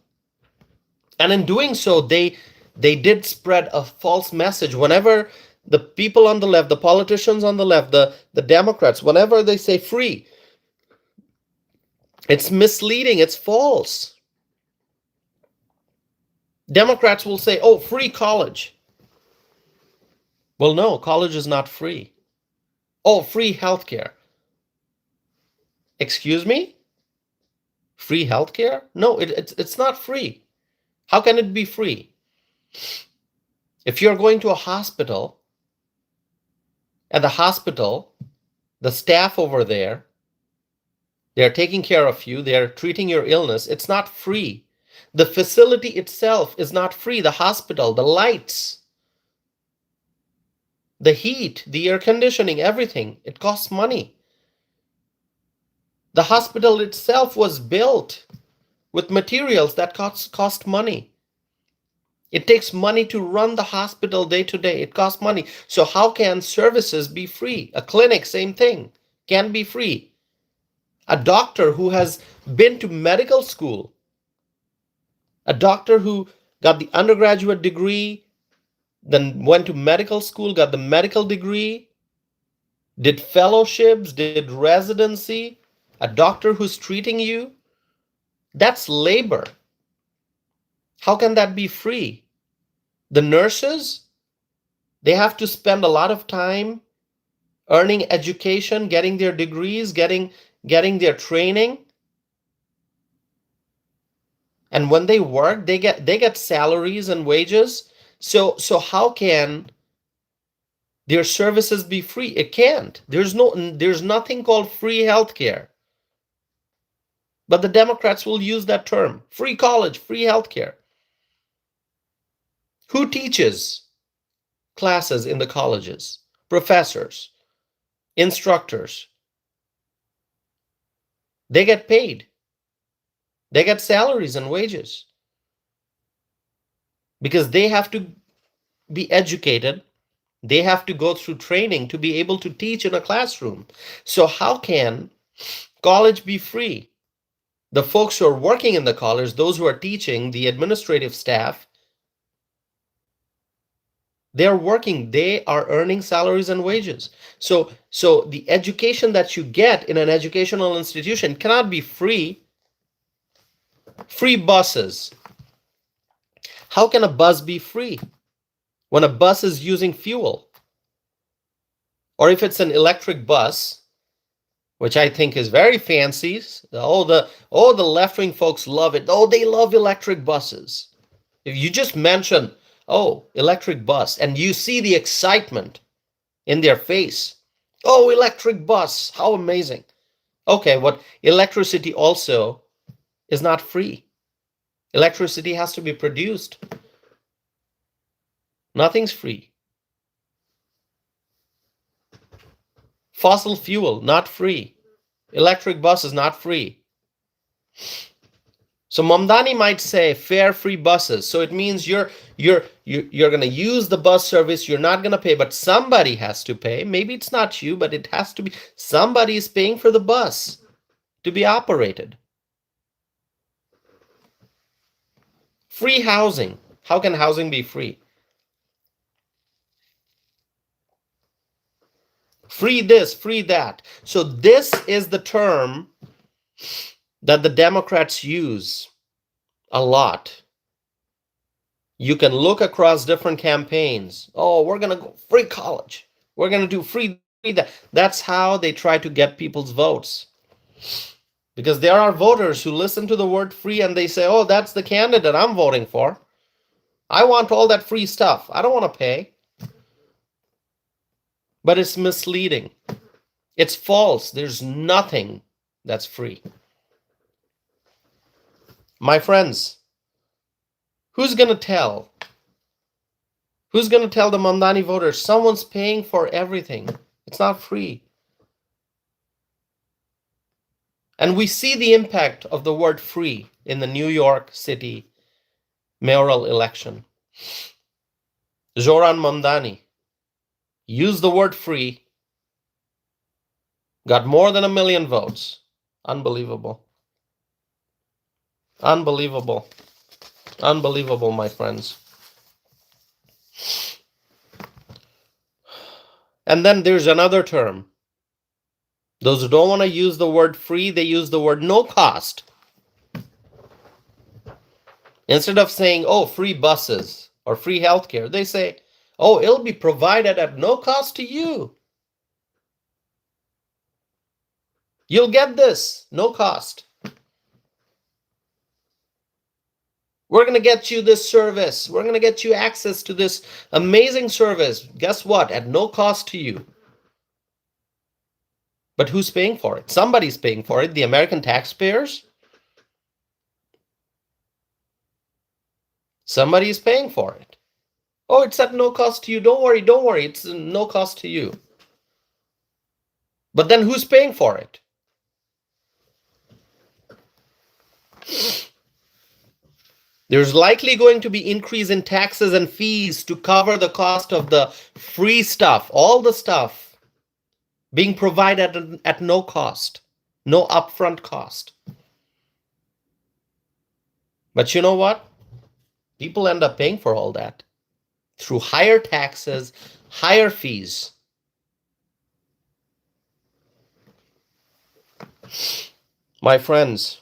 And in doing so, they did spread a false message. Whenever the people on the left, the politicians on the left, the Democrats, whenever they say free, it's misleading, it's false. Democrats will say, oh, free college. Well, no, college is not free. Oh, free healthcare. Excuse me? Free healthcare? No, it's not free. How can it be free? If you're going to a hospital, at the hospital, the staff over there, they're taking care of you, they're treating your illness, it's not free. The facility itself is not free. The hospital, the lights, the heat, the air conditioning, everything, it costs money. The hospital itself was built with materials that cost money. It takes money to run the hospital day to day. It costs money. So how can services be free? A clinic, same thing, can be free. A doctor who has been to medical school, a doctor who got the undergraduate degree, then went to medical school, got the medical degree, did fellowships, did residency, a doctor who's treating you, that's labor. How can that be free? The nurses, they have to spend a lot of time earning education, getting their degrees, getting their training. And when they work, they get salaries and wages. So how can their services be free? It can't. There's nothing called free healthcare. But the Democrats will use that term, free college, free healthcare. Who teaches classes in the colleges? Professors, instructors. They get paid. They get salaries and wages because they have to be educated They have to go through training to be able to teach in a classroom. So how can college be free? The folks who are working in the college, those who are teaching, the administrative staff, they're working, they are earning salaries and wages. So the education that you get in an educational institution cannot be free. Free buses. How can a bus be free when a bus is using fuel? Or if it's an electric bus, which I think is very fancy. The left-wing folks love it. Oh, they love electric buses. If you just mention, oh, electric bus, and you see the excitement in their face. Oh, electric bus, how amazing. Okay, what electricity also is not free. Electricity has to be produced. Nothing's free. Fossil fuel, not free. Electric bus is not free. So Mamdani might say fare-free buses. So it means you're going to use the bus service. You're not going to pay, but somebody has to pay. Maybe it's not you, but it has to be. Somebody is paying for the bus to be operated. Free housing. How can housing be free? Free this, free that. So this is the term that the Democrats use a lot. You can look across different campaigns. Oh, we're going to go free college. We're going to do free that. That's how they try to get people's votes. Because there are voters who listen to the word free and they say, oh, that's the candidate I'm voting for. I want all that free stuff. I don't want to pay. But it's misleading. It's false. There's nothing that's free. My friends, who's going to tell? Who's going to tell the Mamdani voters? Someone's paying for everything. It's not free. And we see the impact of the word free in the New York City mayoral election. Zohran Mamdani used the word free, got more than 1 million votes. Unbelievable. Unbelievable. Unbelievable, my friends. And then there's another term. Those who don't want to use the word free, they use the word no cost. Instead of saying, oh, free buses or free healthcare, they say, oh, it'll be provided at no cost to you. You'll get this, no cost. We're going to get you this service. We're going to get you access to this amazing service. Guess what? At no cost to you. But who's paying for it? Somebody's paying for it. The American taxpayers? Somebody's paying for it. Oh, it's at no cost to you. Don't worry, don't worry. It's no cost to you. But then who's paying for it? There's likely going to be increase in taxes and fees to cover the cost of the free stuff, all the stuff being provided at no cost, no upfront cost. But you know what? People end up paying for all that through higher taxes, higher fees. My friends,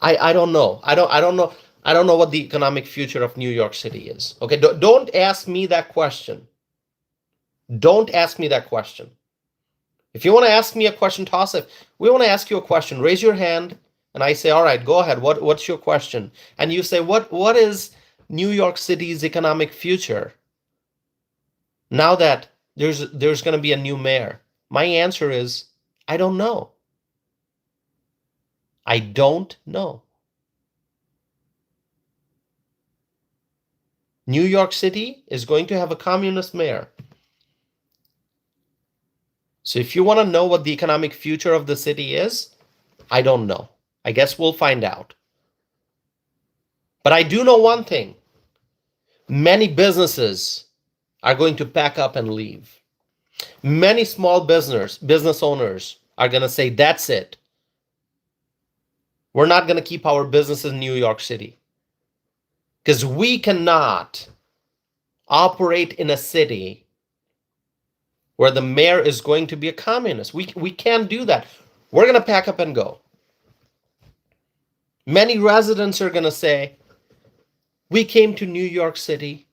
I don't know. I don't know. I don't know what the economic future of New York City is. Okay, don't ask me that question. Don't ask me that question. If you want to ask me a question, toss it. We want to ask you a question. Raise your hand, and I say, all right, go ahead. What's your question? And you say, what is New York City's economic future now that there's going to be a new mayor? My answer is, I don't know. I don't know. New York City is going to have a communist mayor. So if you want to know what the economic future of the city is, I don't know. I guess we'll find out. But I do know one thing. Many businesses are going to pack up and leave. Many small business owners are going to say, that's it. We're not going to keep our business in New York City because we cannot operate in a city where the mayor is going to be a communist. We can't do that. We're going to pack up and go. Many residents are going to say, we came to New York City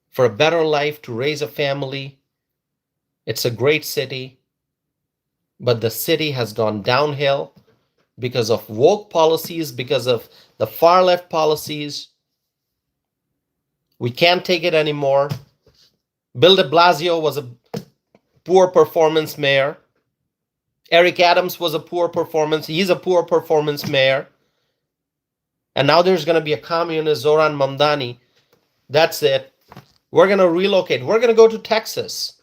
for a better life, to raise a family. It's a great city, but the city has gone downhill because of woke policies, because of the far left policies. We can't take it anymore. Bill de Blasio was a poor performance mayor. Eric Adams was a poor performance. He's a poor performance mayor. And now there's going to be a communist, Zoran Mamdani. That's it. We're going to relocate. We're going to go to Texas.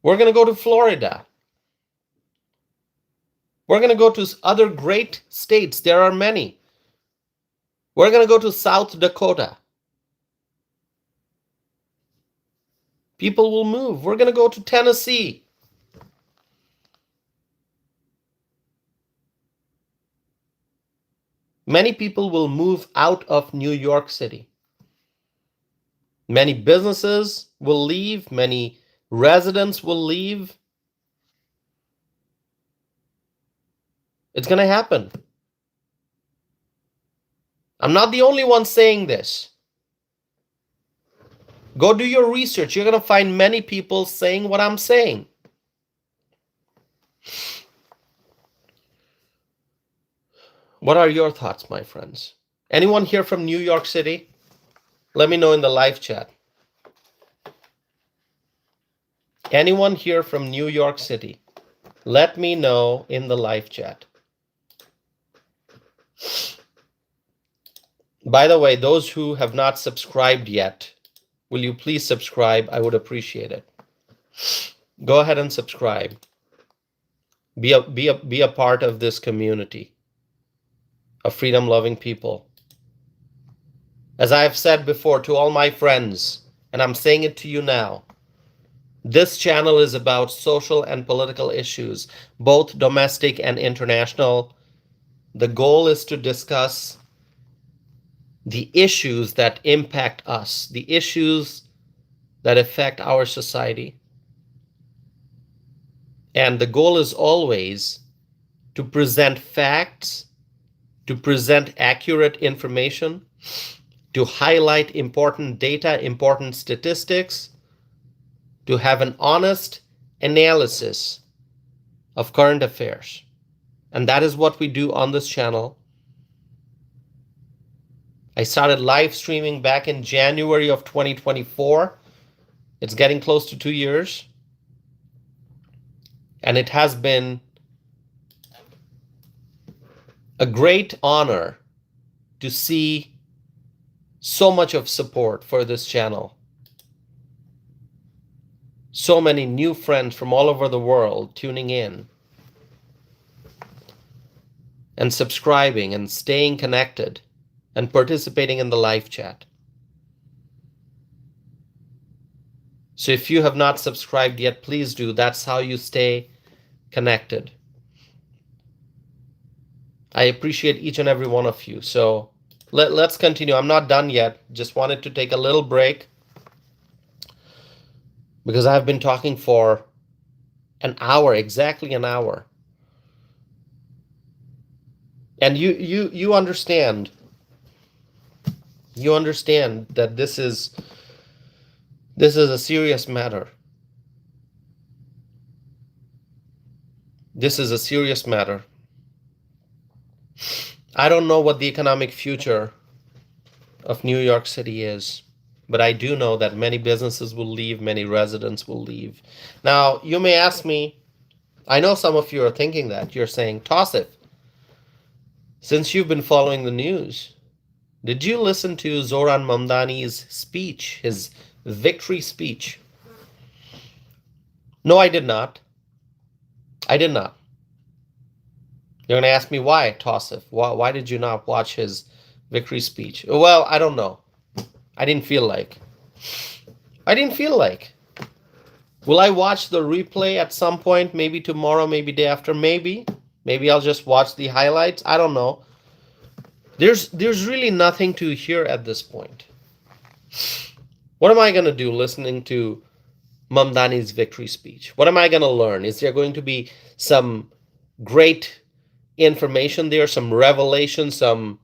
We're going to go to Florida. We're going to go to other great states. There are many. We're going to go to South Dakota. People will move. We're going to go to Tennessee. Many people will move out of New York City. Many businesses will leave. Many residents will leave. It's going to happen. I'm not the only one saying this. Go do your research. You're going to find many people saying what I'm saying. What are your thoughts, my friends? Anyone here from New York City? Let me know in the live chat. Anyone here from New York City? Let me know in the live chat. By the way, those who have not subscribed yet, will you please subscribe? I would appreciate it. Go ahead and subscribe. Be a part of this community of freedom-loving people. As I have said before to all my friends, and I'm saying it to you now, this channel is about social and political issues, both domestic and international. The goal is to discuss the issues that impact us, the issues that affect our society. And the goal is always to present facts, to present accurate information, to highlight important data, important statistics, to have an honest analysis of current affairs. And that is what we do on this channel. I started live streaming back in January of 2024. It's getting close to 2 years. And it has been a great honor to see so much of support for this channel. So many new friends from all over the world tuning in and subscribing and staying connected and participating in the live chat. So if you have not subscribed yet, please do. That's how you stay connected. I appreciate each and every one of you. So let's continue. I'm not done yet. Just wanted to take a little break because I've been talking for an hour, exactly an hour. And you understand. You understand that this is a serious matter. This is a serious matter. I don't know what the economic future of New York City is, but I do know that many businesses will leave, many residents will leave. Now, you may ask me, I know some of you are thinking that. You're saying, Tausif, since you've been following the news, did you listen to Zoran Mamdani's speech, his victory speech? No, I did not. I did not. You're going to ask me why, Tausif? Why did you not watch his victory speech? Well, I don't know. I didn't feel like. I didn't feel like. Will I watch the replay at some point? Maybe tomorrow, maybe day after, maybe. Maybe I'll just watch the highlights. I don't know. There's really nothing to hear at this point. What am I going to do listening to Mamdani's victory speech? What am I going to learn? Is there going to be some great information there, some revelation, some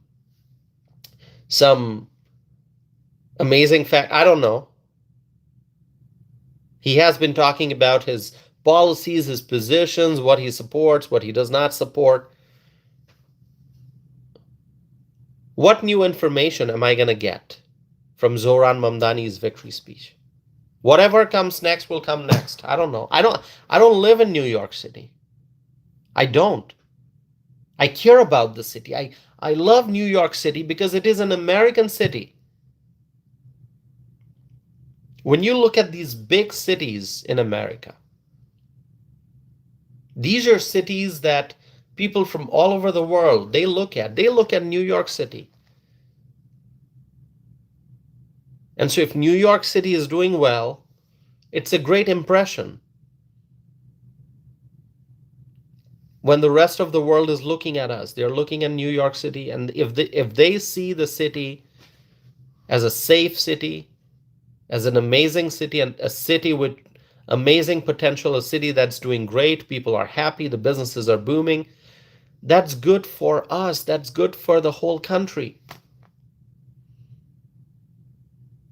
amazing fact? I don't know. He has been talking about his policies, his positions, what he supports, what he does not support. What new information am I going to get from Zohran Mamdani's victory speech? Whatever comes next will come next. I don't know. I don't live in New York City. I don't. I care about the city. I love New York City because it is an American city. When you look at these big cities in America, these are cities that people from all over the world, they look at New York City. And so if New York City is doing well, it's a great impression. When the rest of the world is looking at us, they're looking at New York City, and if they see the city as a safe city, as an amazing city, and a city with amazing potential, a city that's doing great, people are happy, the businesses are booming, that's good for us, that's good for the whole country.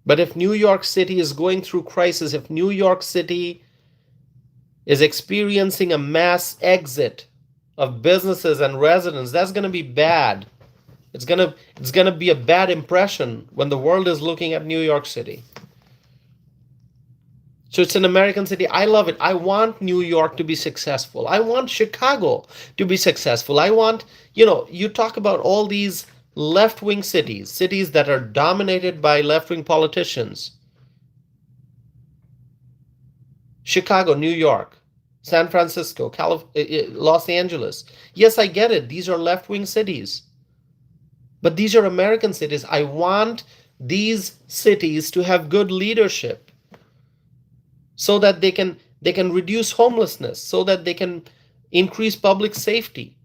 But if New York City is going through crisis, if New York City is experiencing a mass exit of businesses and residents, that's going to be bad. It's going to be a bad impression when the world is looking at New York City. So it's an American city. I love it. I want New York to be successful. I want Chicago to be successful. I want, you talk about all these left-wing cities that are dominated by left-wing politicians. Chicago, New York, San Francisco, Los Angeles. Yes, I get it. These are left-wing cities. But these are American cities. I want these cities to have good leadership so that they can reduce homelessness, so that they can increase public safety,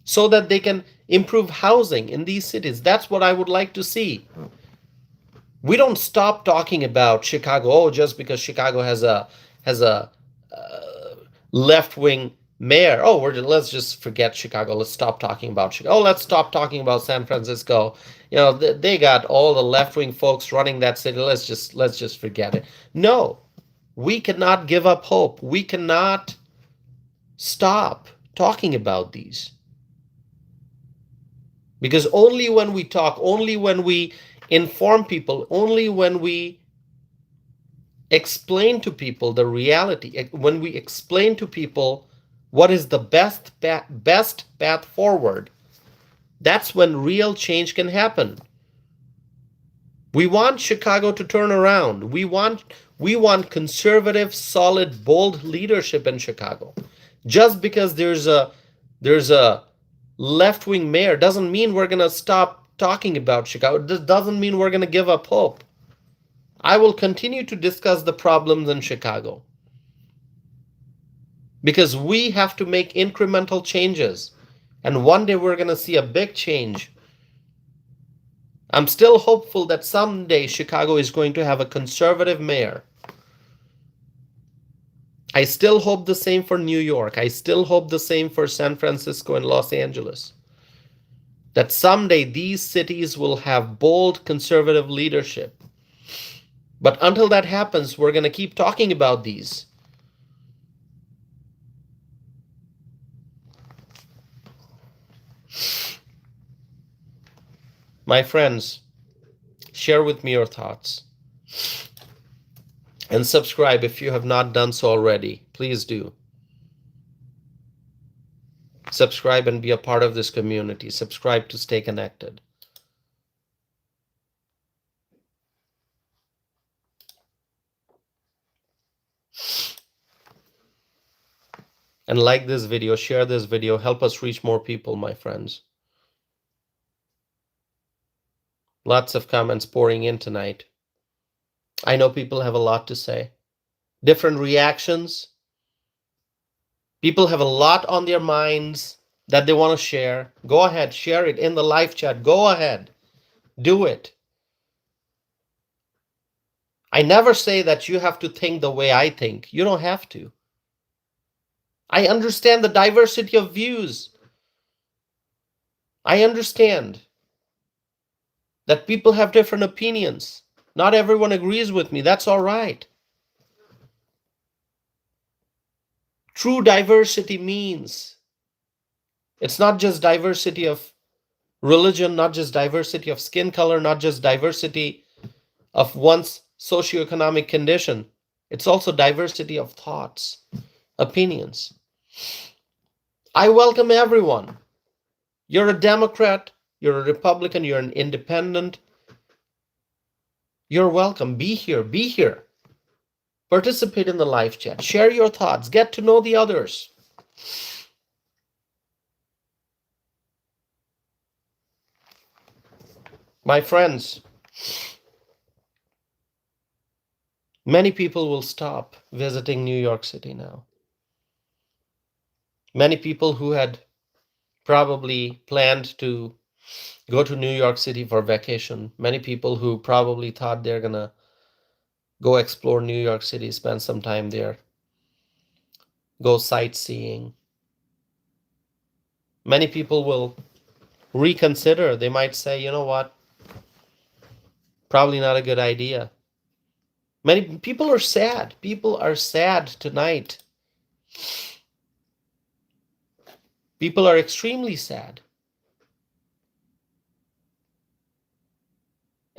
so that they can improve housing in these cities. That's what I would like to see. We don't stop talking about Chicago, just because Chicago has a left-wing mayor. Let's just forget Chicago. Let's stop talking about Chicago. Let's stop talking about San Francisco. They got all the left-wing folks running that city. Let's just forget it. No, we cannot give up hope. We cannot stop talking about these. Because only when we talk, only when we inform people, only when we explain to people the reality, when we explain to people what is the best path forward, that's when real change can happen. We want Chicago to turn around. We want conservative, solid, bold leadership in Chicago. Just because there's a left-wing mayor doesn't mean we're going to stop talking about Chicago. This doesn't mean we're going to give up hope. I will continue to discuss the problems in Chicago because we have to make incremental changes, and one day we're going to see a big change. I'm still hopeful that someday Chicago is going to have a conservative mayor. I still hope the same for New York. I still hope the same for San Francisco and Los Angeles. That someday these cities will have bold conservative leadership. But until that happens, we're going to keep talking about these. My friends, share with me your thoughts. And subscribe if you have not done so already. Please do. Subscribe and be a part of this community. Subscribe to stay connected. And like this video, share this video, help us reach more people, my friends. Lots of comments pouring in tonight. I know people have a lot to say. Different reactions. People have a lot on their minds that they want to share. Go ahead, share it in the live chat. Go ahead, do it. I never say that you have to think the way I think. You don't have to. I understand the diversity of views. I understand that people have different opinions. Not everyone agrees with me. That's all right. True diversity means it's not just diversity of religion, not just diversity of skin color, not just diversity of one's socioeconomic condition. It's also diversity of thoughts, opinions. I welcome everyone. You're a Democrat, you're a Republican, you're an independent. You're welcome. Be here. Be here. Participate in the live chat. Share your thoughts. Get to know the others. My friends, many people will stop visiting New York City now. Many people who had probably planned to go to New York City for vacation. Many people who probably thought they're going to go explore New York City, spend some time there, go sightseeing. Many people will reconsider. They might say, you know what? Probably not a good idea. Many people are sad. People are sad tonight. People are extremely sad.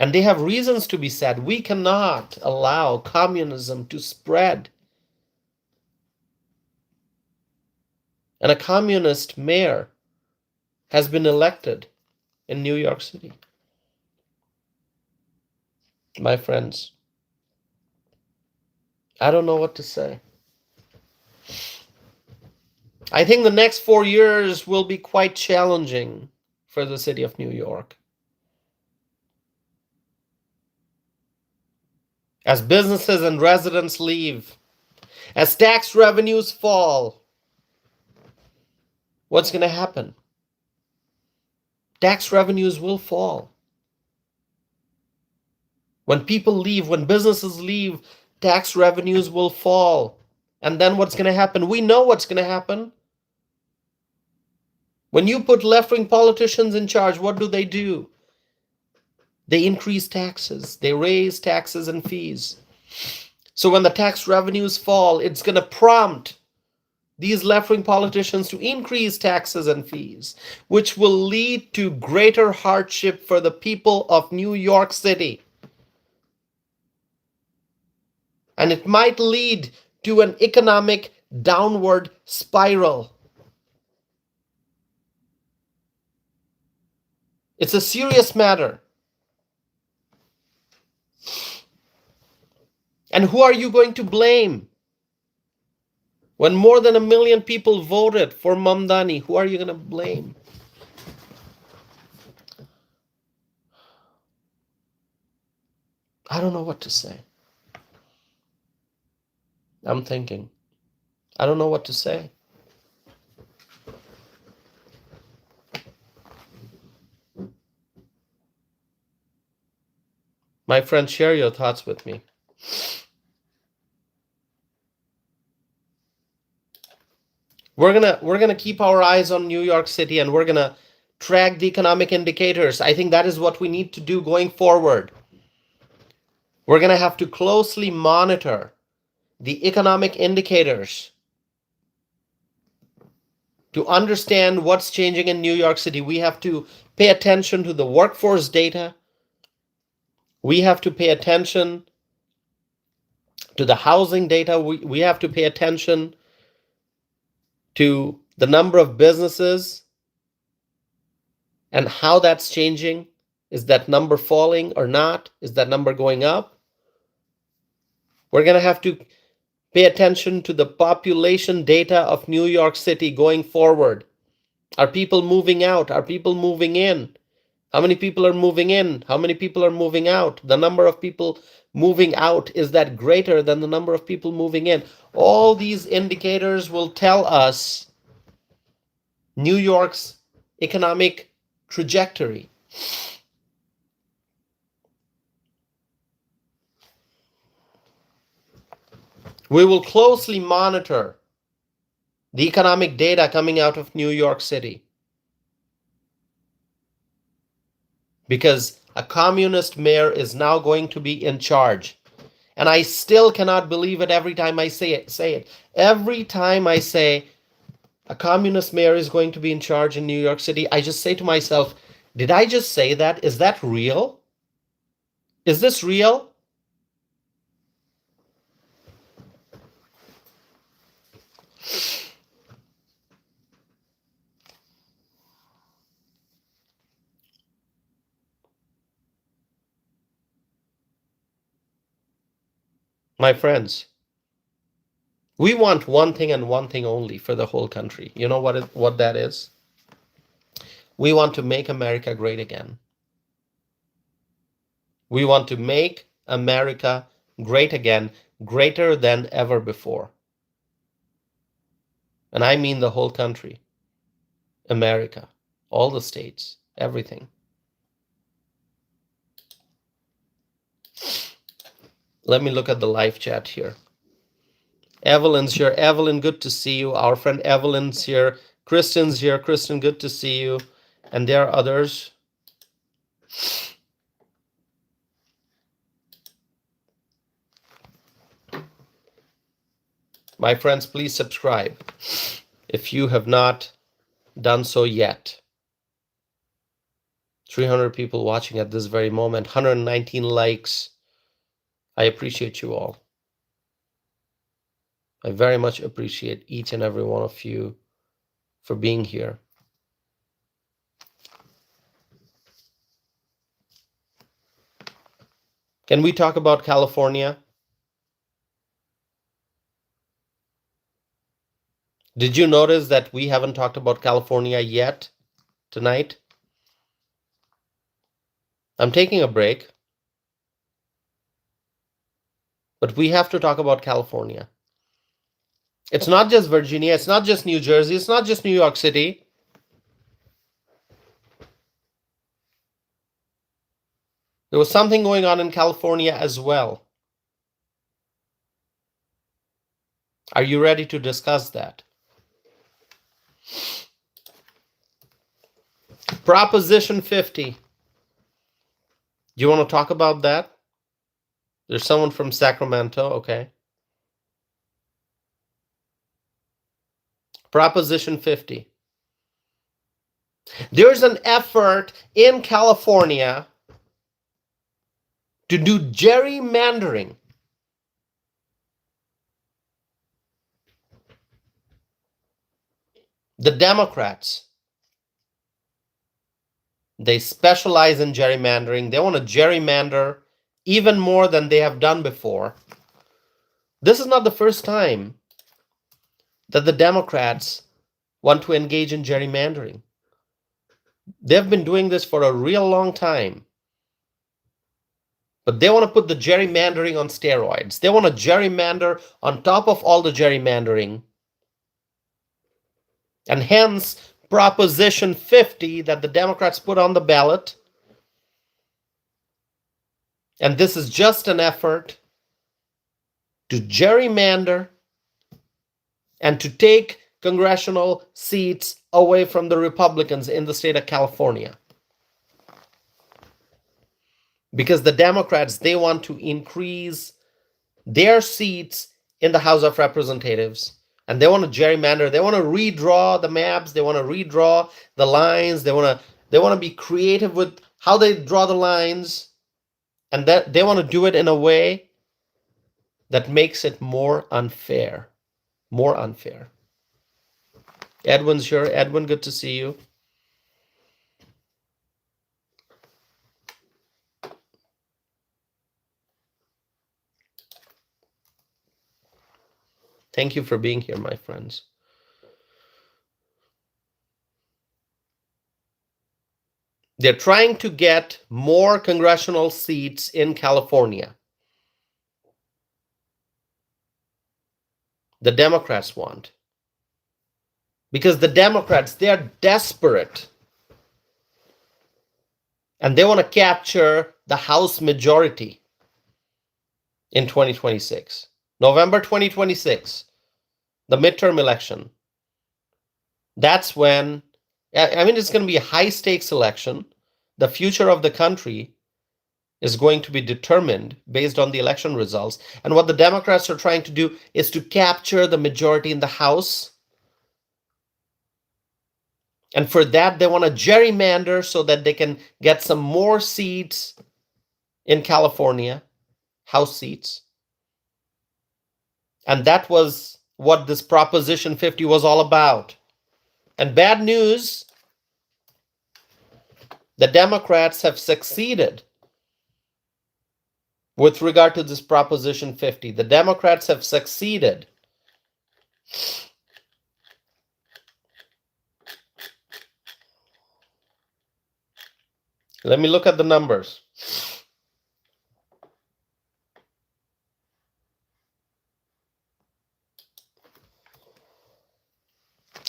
And they have reasons to be sad. We cannot allow communism to spread. And a communist mayor has been elected in New York City. My friends, I don't know what to say. I think the next 4 years will be quite challenging for the city of New York. As businesses and residents leave, as tax revenues fall, what's going to happen? Tax revenues will fall. When people leave, when businesses leave, tax revenues will fall. And then what's going to happen? We know what's going to happen. When you put left-wing politicians in charge, what do? They increase taxes. They raise taxes and fees. So when the tax revenues fall, it's going to prompt these left-wing politicians to increase taxes and fees, which will lead to greater hardship for the people of New York City. And it might lead to an economic downward spiral. It's a serious matter. And who are you going to blame? When more than 1 million people voted for Mamdani, who are you going to blame? I don't know what to say. I'm thinking. I don't know what to say. My friends, share your thoughts with me. We're gonna keep our eyes on New York City, and we're gonna track the economic indicators. I think that is what we need to do going forward. We're gonna have to closely monitor the economic indicators to understand what's changing in New York City. We have to pay attention to the workforce data. We have to pay attention to the housing data. We have to pay attention to the number of businesses and how that's changing. Is that number falling or not? Is that number going up? We're going to have to pay attention to the population data of New York City going forward. Are people moving out? Are people moving in? How many people are moving in? How many people are moving out? The number of people moving out, is that greater than the number of people moving in? All these indicators will tell us New York's economic trajectory. We will closely monitor the economic data coming out of New York City, because a communist mayor is now going to be in charge. And I still cannot believe it every time I say it. Every time I say a communist mayor is going to be in charge in New York City, I just say to myself, did I just say that? Is that real? Is this real? My friends, we want one thing and one thing only for the whole country. You know what that is? We want to make America great again. We want to make America great again, greater than ever before. And I mean the whole country, America, all the states, everything. Let me look at the live chat here. Evelyn's here. Evelyn, good to see you. Our friend Evelyn's here. Kristen's here. Kristen, good to see you. And there are others. My friends, please subscribe if you have not done so yet. 300 people watching at this very moment. 119 likes. I appreciate you all. I very much appreciate each and every one of you for being here. Can we talk about California? Did you notice that we haven't talked about California yet tonight? I'm taking a break, but we have to talk about California. It's not just Virginia, it's not just New Jersey, it's not just New York City. There was something going on in California as well. Are you ready to discuss that? Proposition 50. Do you want to talk about that? There's someone from Sacramento, okay. Proposition 50. There's an effort in California to do gerrymandering. The Democrats, they specialize in gerrymandering. They want to gerrymander even more than they have done before. This is not the first time that the Democrats want to engage in gerrymandering. They've been doing this for a real long time. But they want to put the gerrymandering on steroids. They want to gerrymander on top of all the gerrymandering. And hence, Proposition 50 that the Democrats put on the ballot. And this is just an effort to gerrymander and to take congressional seats away from the Republicans in the state of California. Because the Democrats, they want to increase their seats in the House of Representatives. And they want to gerrymander. They want to redraw the maps. They want to redraw the lines. They want to be creative with how they draw the lines. And that they want to do it in a way that makes it more unfair. More unfair. Edwin's here. Edwin, good to see you. Thank you for being here, my friends. They're trying to get more congressional seats in California. The Democrats want. Because the Democrats, they're desperate. And they want to capture the House majority in 2026. November 2026, the midterm election. That's when, I mean, it's going to be a high stakes election. The future of the country is going to be determined based on the election results. And what the Democrats are trying to do is to capture the majority in the House. And for that, they want to gerrymander so that they can get some more seats in California, House seats. And that was what this Proposition 50 was all about. And bad news, the Democrats have succeeded with regard to this Proposition 50. The Democrats have succeeded. Let me look at the numbers.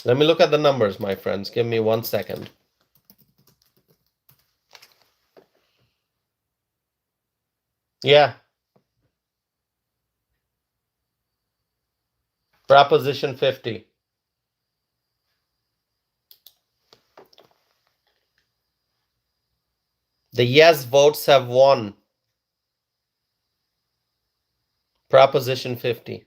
Let me look at the numbers, my friends. Give me 1 second. Yeah. Proposition 50. The yes votes have won. Proposition 50.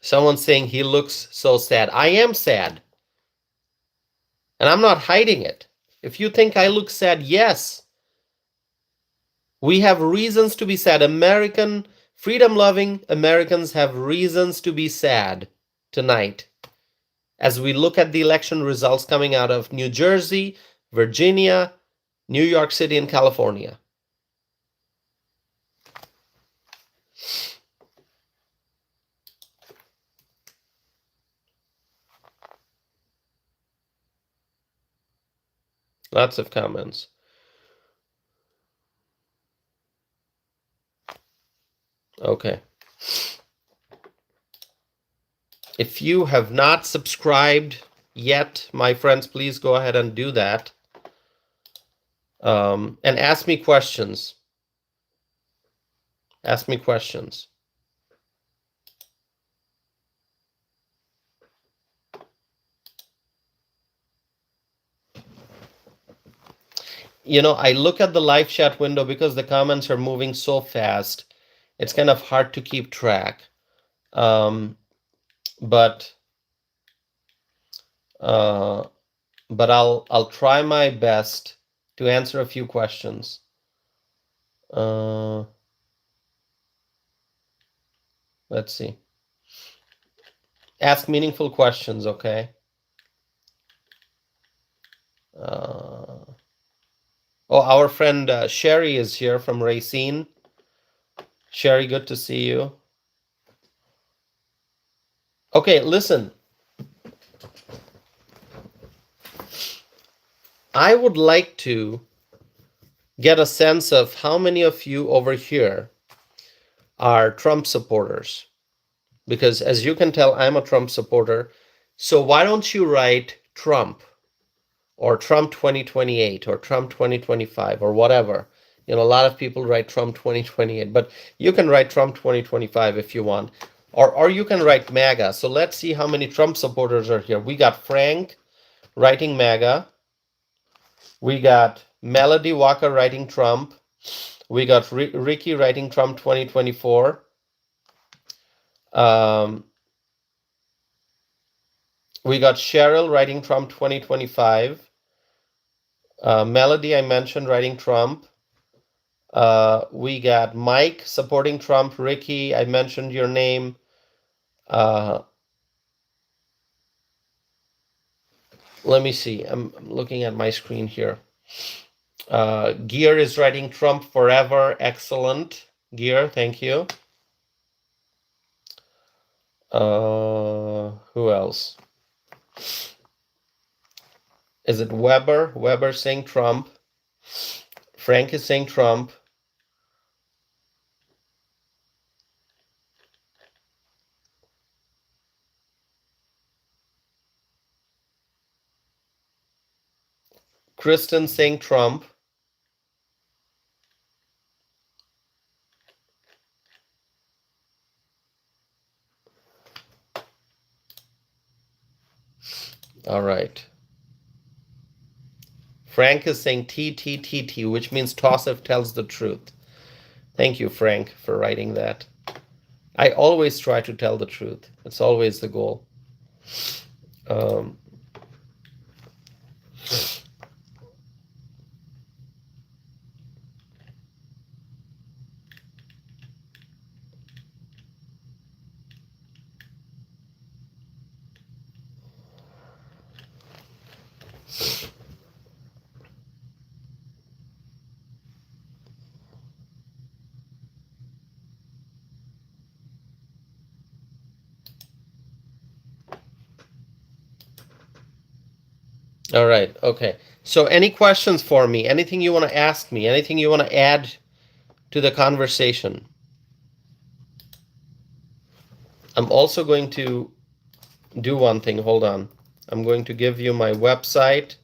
Someone's saying he looks so sad. I am sad. And I'm not hiding it. If you think I look sad, yes. We have reasons to be sad. Freedom-loving Americans have reasons to be sad tonight as we look at the election results coming out of New Jersey, Virginia, New York City, and California. Lots of comments. Okay. If you have not subscribed yet, my friends, please go ahead and do that. And ask me questions. Ask me questions. You know, I look at the live chat window because the comments are moving so fast. It's kind of hard to keep track. But I'll try my best to answer a few questions. Let's see. Ask meaningful questions, okay? Oh, our friend Sherry is here from Racine. Sherry, good to see you. Okay, listen. I would like to get a sense of how many of you over here are Trump supporters. Because as you can tell, I'm a Trump supporter. So why don't you write Trump or Trump 2028 or Trump 2025 or whatever. You know, a lot of people write Trump 2028, but you can write Trump 2025 if you want. Or you can write MAGA. So let's see how many Trump supporters are here. We got Frank writing MAGA. We got Melody Walker writing Trump. We got Ricky writing Trump 2024. We got Cheryl writing Trump 2025. Melody, I mentioned, writing Trump. We got Mike supporting Trump. Ricky, I mentioned your name. Let me see. I'm looking at my screen here. Gear is writing Trump forever. Excellent. Gear, thank you. Who else? Is it Weber? Weber saying Trump. Frank is saying Trump. Kristen saying Trump. All right. Frank is saying TTTT, which means Tosif tells the truth. Thank you, Frank, for writing that. I always try to tell the truth. It's always the goal. All right. Okay. So any questions for me? Anything you want to ask me? Anything you want to add to the conversation? I'm also going to do one thing. Hold on. I'm going to give you my website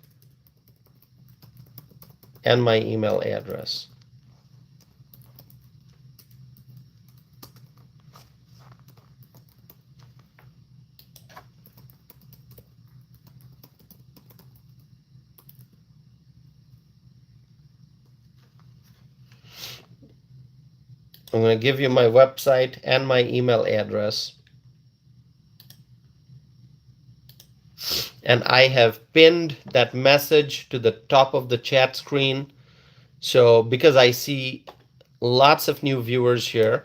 and my email address. I'm going to give you my website and my email address. And I have pinned that message to the top of the chat screen. So because I see lots of new viewers here,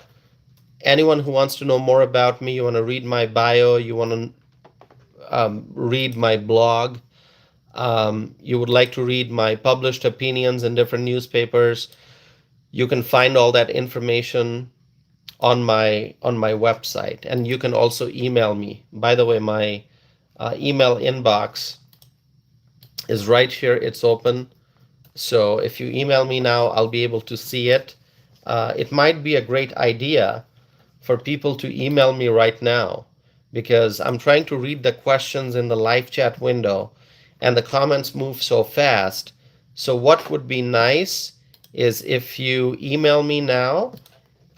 anyone who wants to know more about me, you want to read my bio, you want to read my blog, you would like to read my published opinions in different newspapers, you can find all that information on my website. And you can also email me. By the way, my email inbox is right here. It's open. So if you email me now, I'll be able to see it. It might be a great idea for people to email me right now, because I'm trying to read the questions in the live chat window and the comments move so fast. So what would be nice is if you email me now,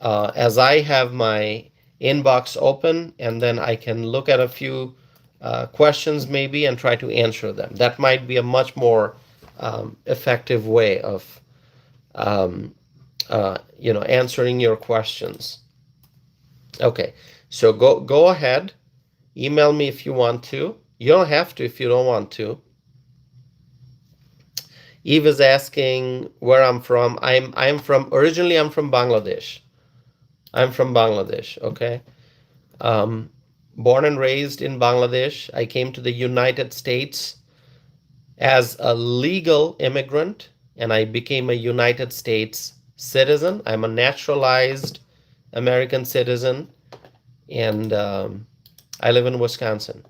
as I have my inbox open, and then I can look at a few questions maybe and try to answer them. That might be a much more effective way of answering your questions. Okay, so go ahead, email me if you want to. You don't have to if you don't want to. Eve is asking where I'm from. Originally I'm from Bangladesh. I'm from Bangladesh, okay? Born and raised in Bangladesh. I came to the United States as a legal immigrant, and I became a United States citizen. I'm a naturalized American citizen, and I live in Wisconsin.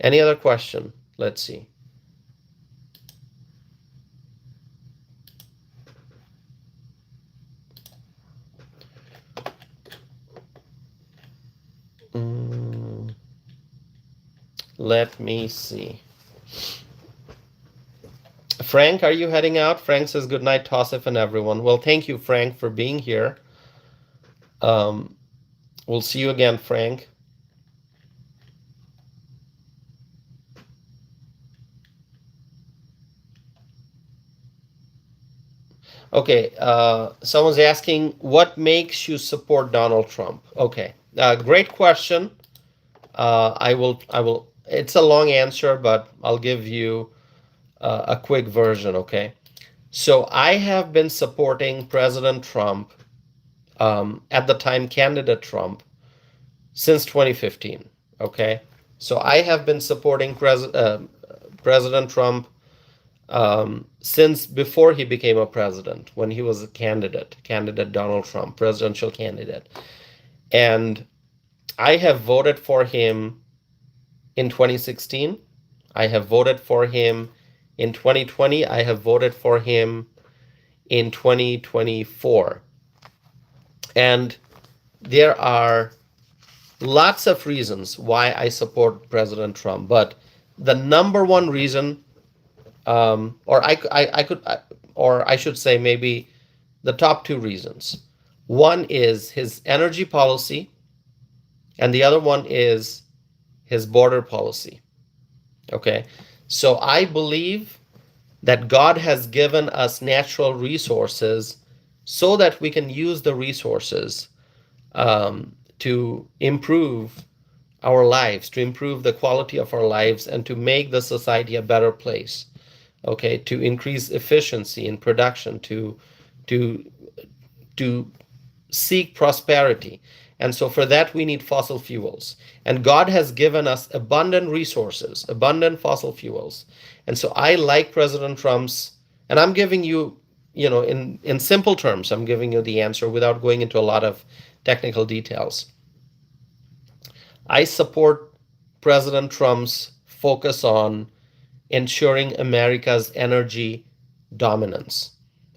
Any other question? Let's see. Let me see. Frank, are you heading out? Frank says good night, Tosif and everyone. Well, thank you, Frank, for being here. We'll see you again, Frank. Okay, someone's asking, what makes you support Donald Trump? Okay, great question. I will. It's a long answer, but I'll give you a quick version. Okay, so I have been supporting President Trump, at the time candidate Trump, since 2015. Okay, so I have been supporting President Trump since before he became a president, when he was a candidate Donald Trump, presidential candidate. And I have voted for him in 2016. I have voted for him in 2020. I have voted for him in 2024. And there are lots of reasons why I support President Trump, but the number one reason, I could, or I should say maybe the top two reasons. One is his energy policy, and the other one is his border policy. Okay, so I believe that God has given us natural resources so that we can use the resources to improve our lives, to improve the quality of our lives, and to make the society a better place. Okay, to increase efficiency in production, to to seek prosperity. And so for that, we need fossil fuels. And God has given us abundant resources, abundant fossil fuels. And so I like President Trump's, and I'm giving you, in simple terms, I'm giving you the answer without going into a lot of technical details. I support President Trump's focus on ensuring America's energy dominance.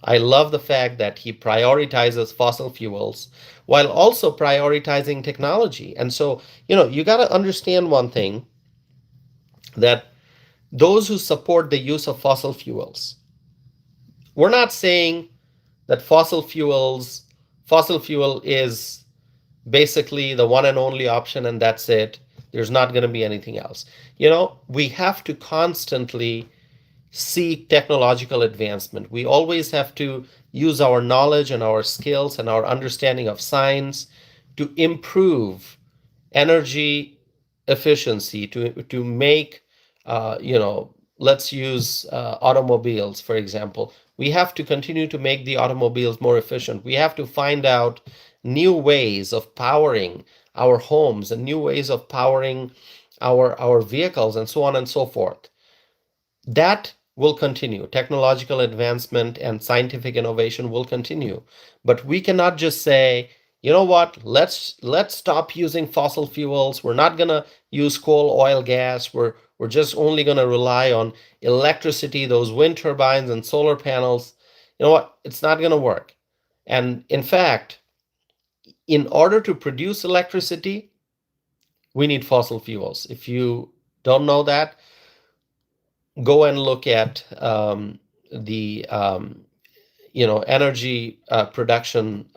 I love the fact that he prioritizes fossil fuels while also prioritizing technology. And so, you got to understand one thing, that those who support the use of fossil fuels, we're not saying that fossil fuel is basically the one and only option and that's it. There's not going to be anything else. We have to constantly seek technological advancement. We always have to use our knowledge and our skills and our understanding of science to improve energy efficiency, to make, let's use automobiles, for example. We have to continue to make the automobiles more efficient. We have to find out new ways of powering our homes and new ways of powering our vehicles and so on and so forth. That will continue. Technological advancement and scientific innovation will continue. But we cannot just say, you know what, let's stop using fossil fuels. We're not going to use coal, oil, gas. We're just only going to rely on electricity, those wind turbines and solar panels. You know what? It's not going to work. And in fact, in order to produce electricity, we need fossil fuels. If you don't know that, go and look at the energy production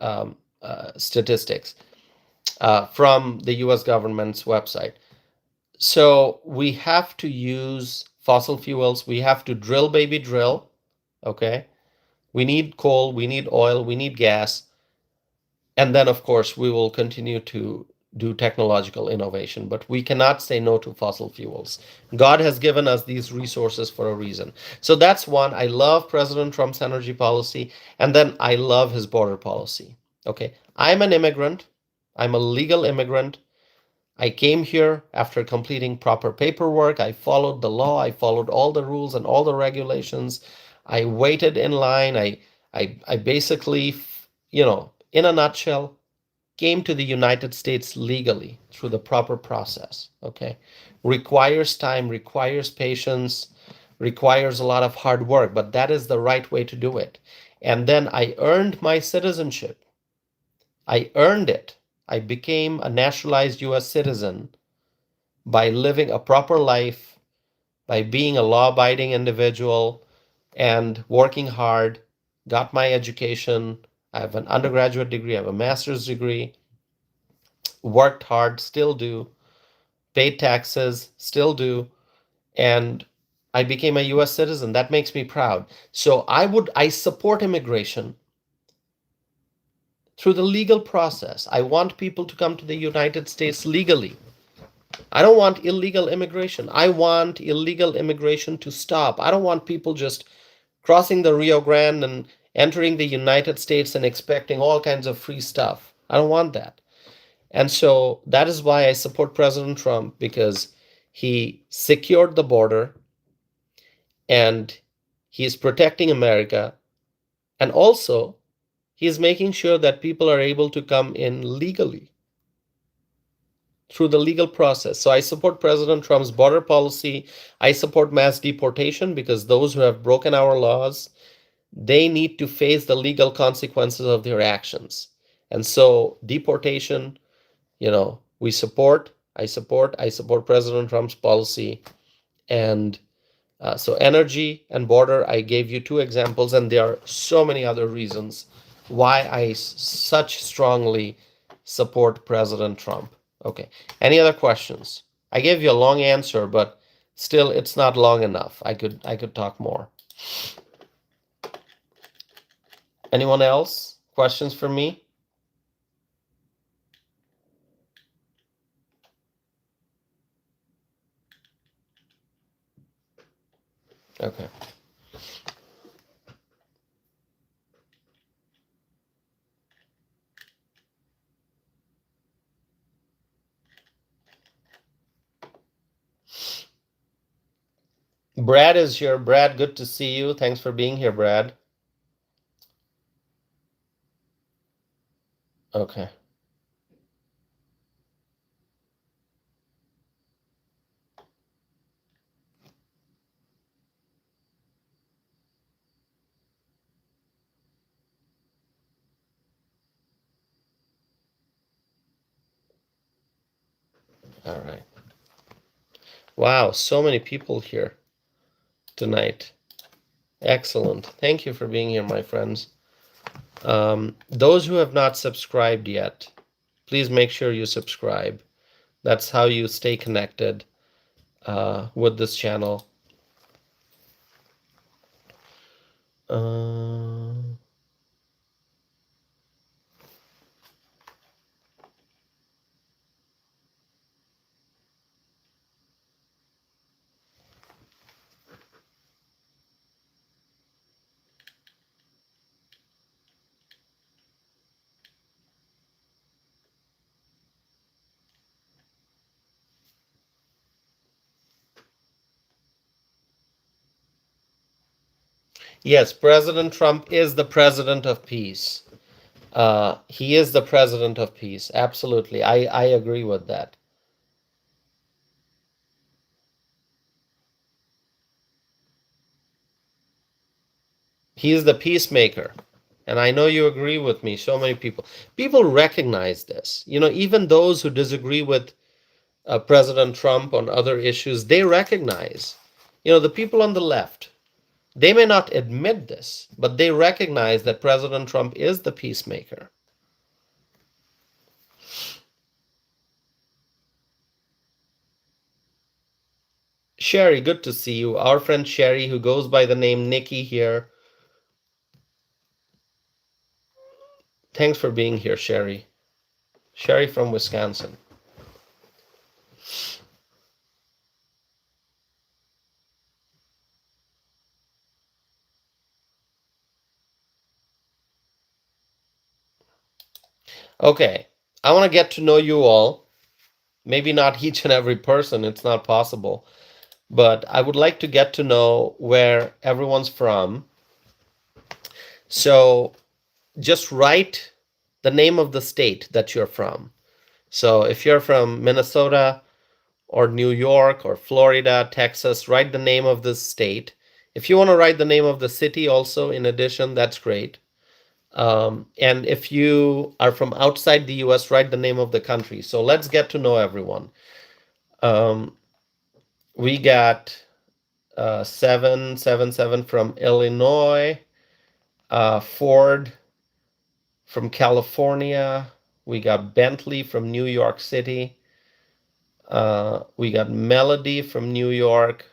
statistics from the U.S. government's website. So we have to use fossil fuels. We have to drill, baby, drill. Okay, we need coal, we need oil, we need gas, and then of course we will continue to do technological innovation, but we cannot say no to fossil fuels. God has given us these resources for a reason. So that's one. I love President Trump's energy policy, and then I love his border policy. Okay, I'm an immigrant. I'm a legal immigrant. I came here after completing proper paperwork. I followed the law. I followed all the rules and all the regulations. I waited in line. I basically, in a nutshell, came to the United States legally through the proper process. Okay, requires time, requires patience, requires a lot of hard work, but that is the right way to do it. And then I earned my citizenship. I earned it. I became a naturalized US citizen by living a proper life, by being a law-abiding individual and working hard, got my education. I have an undergraduate degree, I have a master's degree, worked hard, still do, paid taxes, still do, and I became a US citizen. That makes me proud. So I support immigration through the legal process. I want people to come to the United States legally. I don't want illegal immigration. I want illegal immigration to stop. I don't want people just crossing the Rio Grande and entering the United States and expecting all kinds of free stuff. I don't want that. And so that is why I support President Trump, because he secured the border and He is protecting America, and also he is making sure that people are able to come in legally through the legal process. So I support President Trump's border policy. I support mass deportation because those who have broken our laws, they need to face the legal consequences of their actions. And so deportation, we support. I support President Trump's policy. And so energy and border, I gave you two examples, and there are so many other reasons why I such strongly support President Trump. Okay. Any other questions? I gave you a long answer, but still it's not long enough. I could talk more. Anyone else? Questions for me? Okay. Brad is here. Brad, good to see you. Thanks for being here, Brad. Okay. All right. Wow, so many people here tonight. Excellent. Thank you for being here, my friends. Those who have not subscribed yet, please make sure you subscribe. That's how you stay connected with this channel. Yes, President Trump is the president of peace. He is the president of peace. Absolutely. I agree with that. He is the peacemaker. And I know you agree with me. So many people recognize this. Even those who disagree with President Trump on other issues, they recognize, the people on the left, they may not admit this, but they recognize that President Trump is the peacemaker. Sherry, good to see you. Our friend Sherry, who goes by the name Nikki here. Thanks for being here, Sherry. Sherry from Wisconsin. Okay, I want to get to know you all. Maybe not each and every person, it's not possible. But I would like to get to know where everyone's from. So just write the name of the state that you're from. So if you're from Minnesota or New York or Florida, Texas, write the name of the state. If you want to write the name of the city also, in addition, that's great. And if you are from outside the US, write the name of the country. So let's get to know everyone. We got 777 from Illinois, Ford from California. We got Bentley from New York City. We got Melody from New York.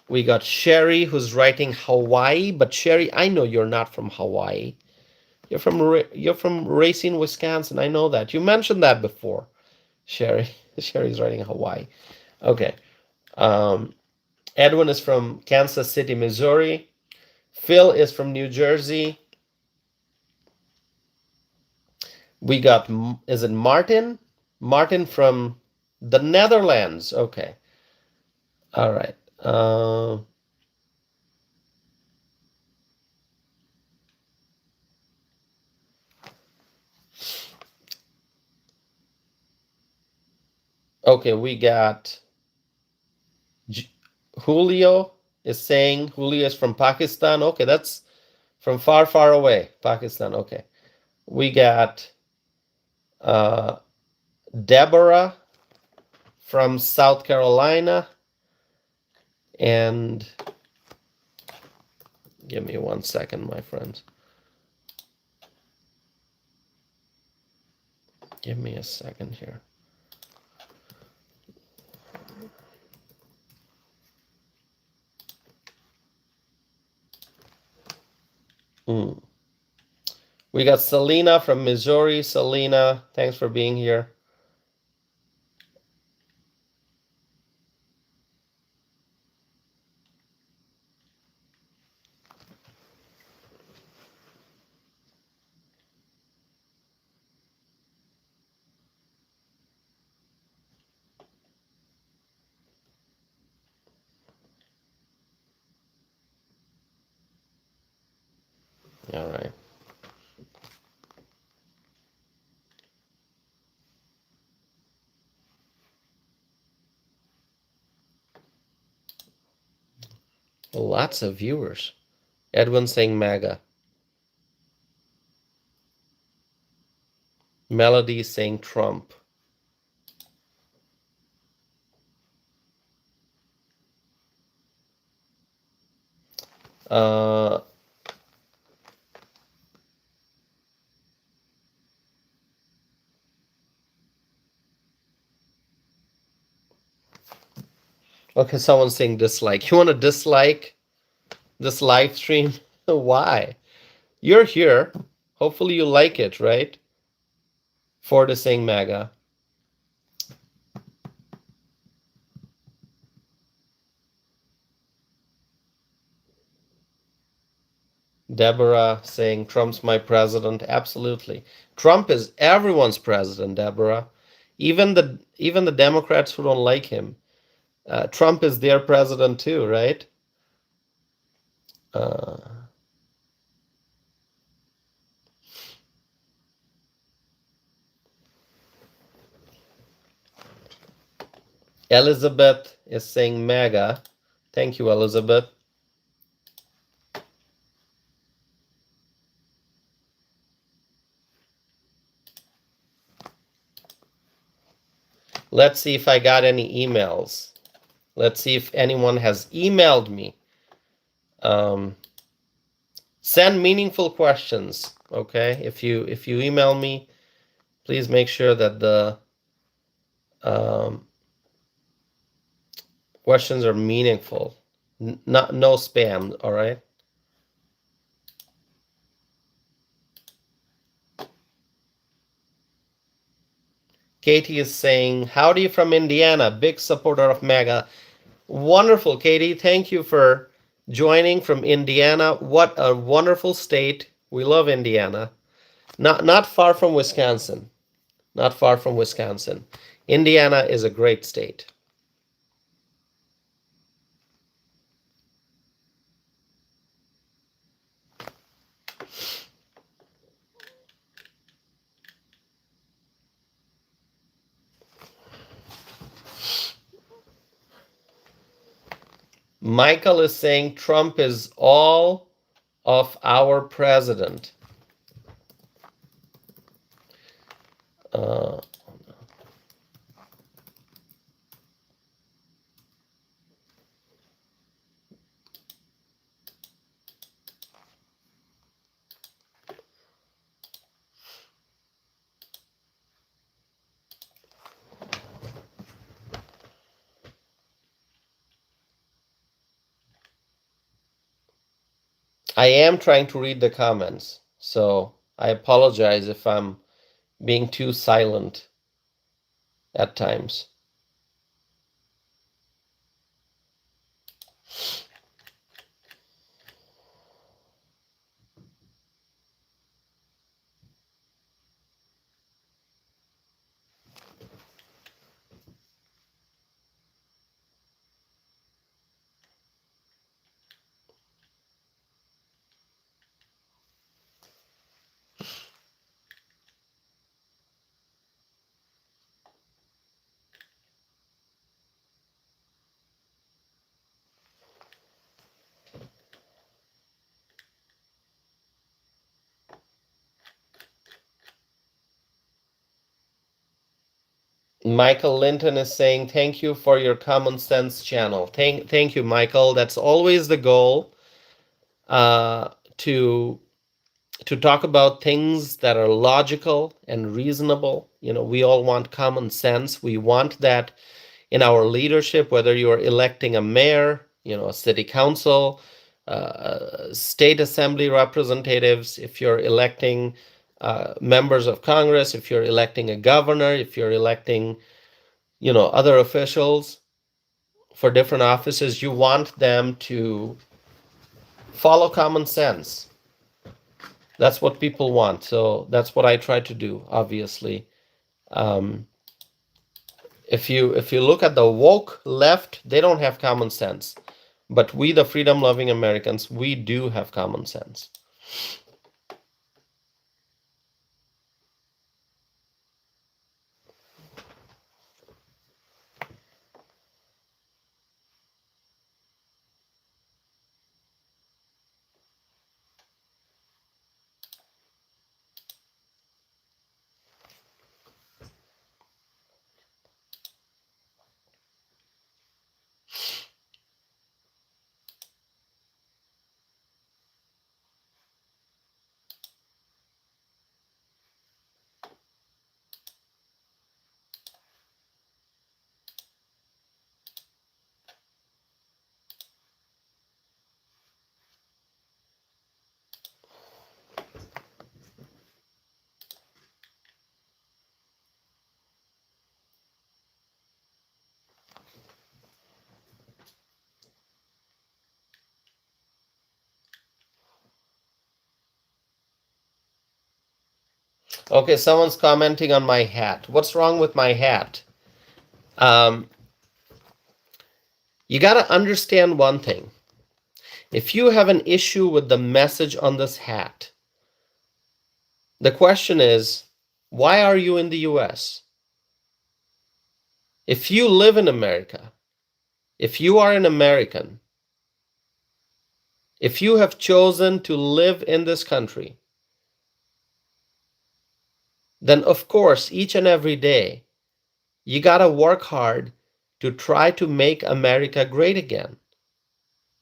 We got Sherry, who's writing Hawaii. But Sherry, I know you're not from Hawaii. You're from Racine, Wisconsin. I know that. You mentioned that before, Sherry. Sherry's writing Hawaii. Okay. Edwin is from Kansas City, Missouri. Phil is from New Jersey. We got, is it Martin? Martin from the Netherlands. Okay. All right. Okay, we got Julio is saying Julio is from Pakistan. Okay, that's from far, far away. Pakistan. Okay. We got Deborah from South Carolina. And give me 1 second, my friends. Give me a second here. We got Selena from Missouri. Selena, thanks for being here. All right. Lots of viewers. Edwin saying MAGA. Melody saying Trump. Okay, someone's saying dislike. You want to dislike this live stream? Why? You're here. Hopefully you like it, right? Ford is saying MAGA. Deborah saying Trump's my president. Absolutely. Trump is everyone's president, Deborah. Even the Democrats who don't like him. Trump is their president too, right? Elizabeth is saying MAGA. Thank you, Elizabeth. Let's see if I got any emails. Let's see if anyone has emailed me. Send meaningful questions, okay? If you email me, please make sure that the questions are meaningful. Not no spam, all right? Katie is saying, howdy from Indiana, big supporter of MAGA. Wonderful, Katie. Thank you for joining from Indiana. What a wonderful state. We love Indiana. Not far from Wisconsin. Not far from Wisconsin. Indiana is a great state. Michael is saying Trump is all of our president. I am trying to read the comments, so I apologize if I'm being too silent at times. Michael Linton is saying, thank you for your common sense channel. Thank you, Michael. That's always the goal, uh, to to talk about things that are logical and reasonable. We all want common sense. We want that in our leadership, whether you're electing a mayor, a city council, state assembly representatives, if you're electing members of Congress, if you're electing a governor, if you're electing, other officials for different offices, you want them to follow common sense. That's what people want. So that's what I try to do, obviously. Um, if you look at the woke left, they don't have common sense. But we, the freedom-loving Americans, we do have common sense. Okay, someone's commenting on my hat. What's wrong with my hat? Um, you got to understand one thing. If you have an issue with the message on this hat, the question is, why are you in the US? If you live in America, if you are an American, if you have chosen to live in this country, then of course, each and every day, you got to work hard to try to make America great again.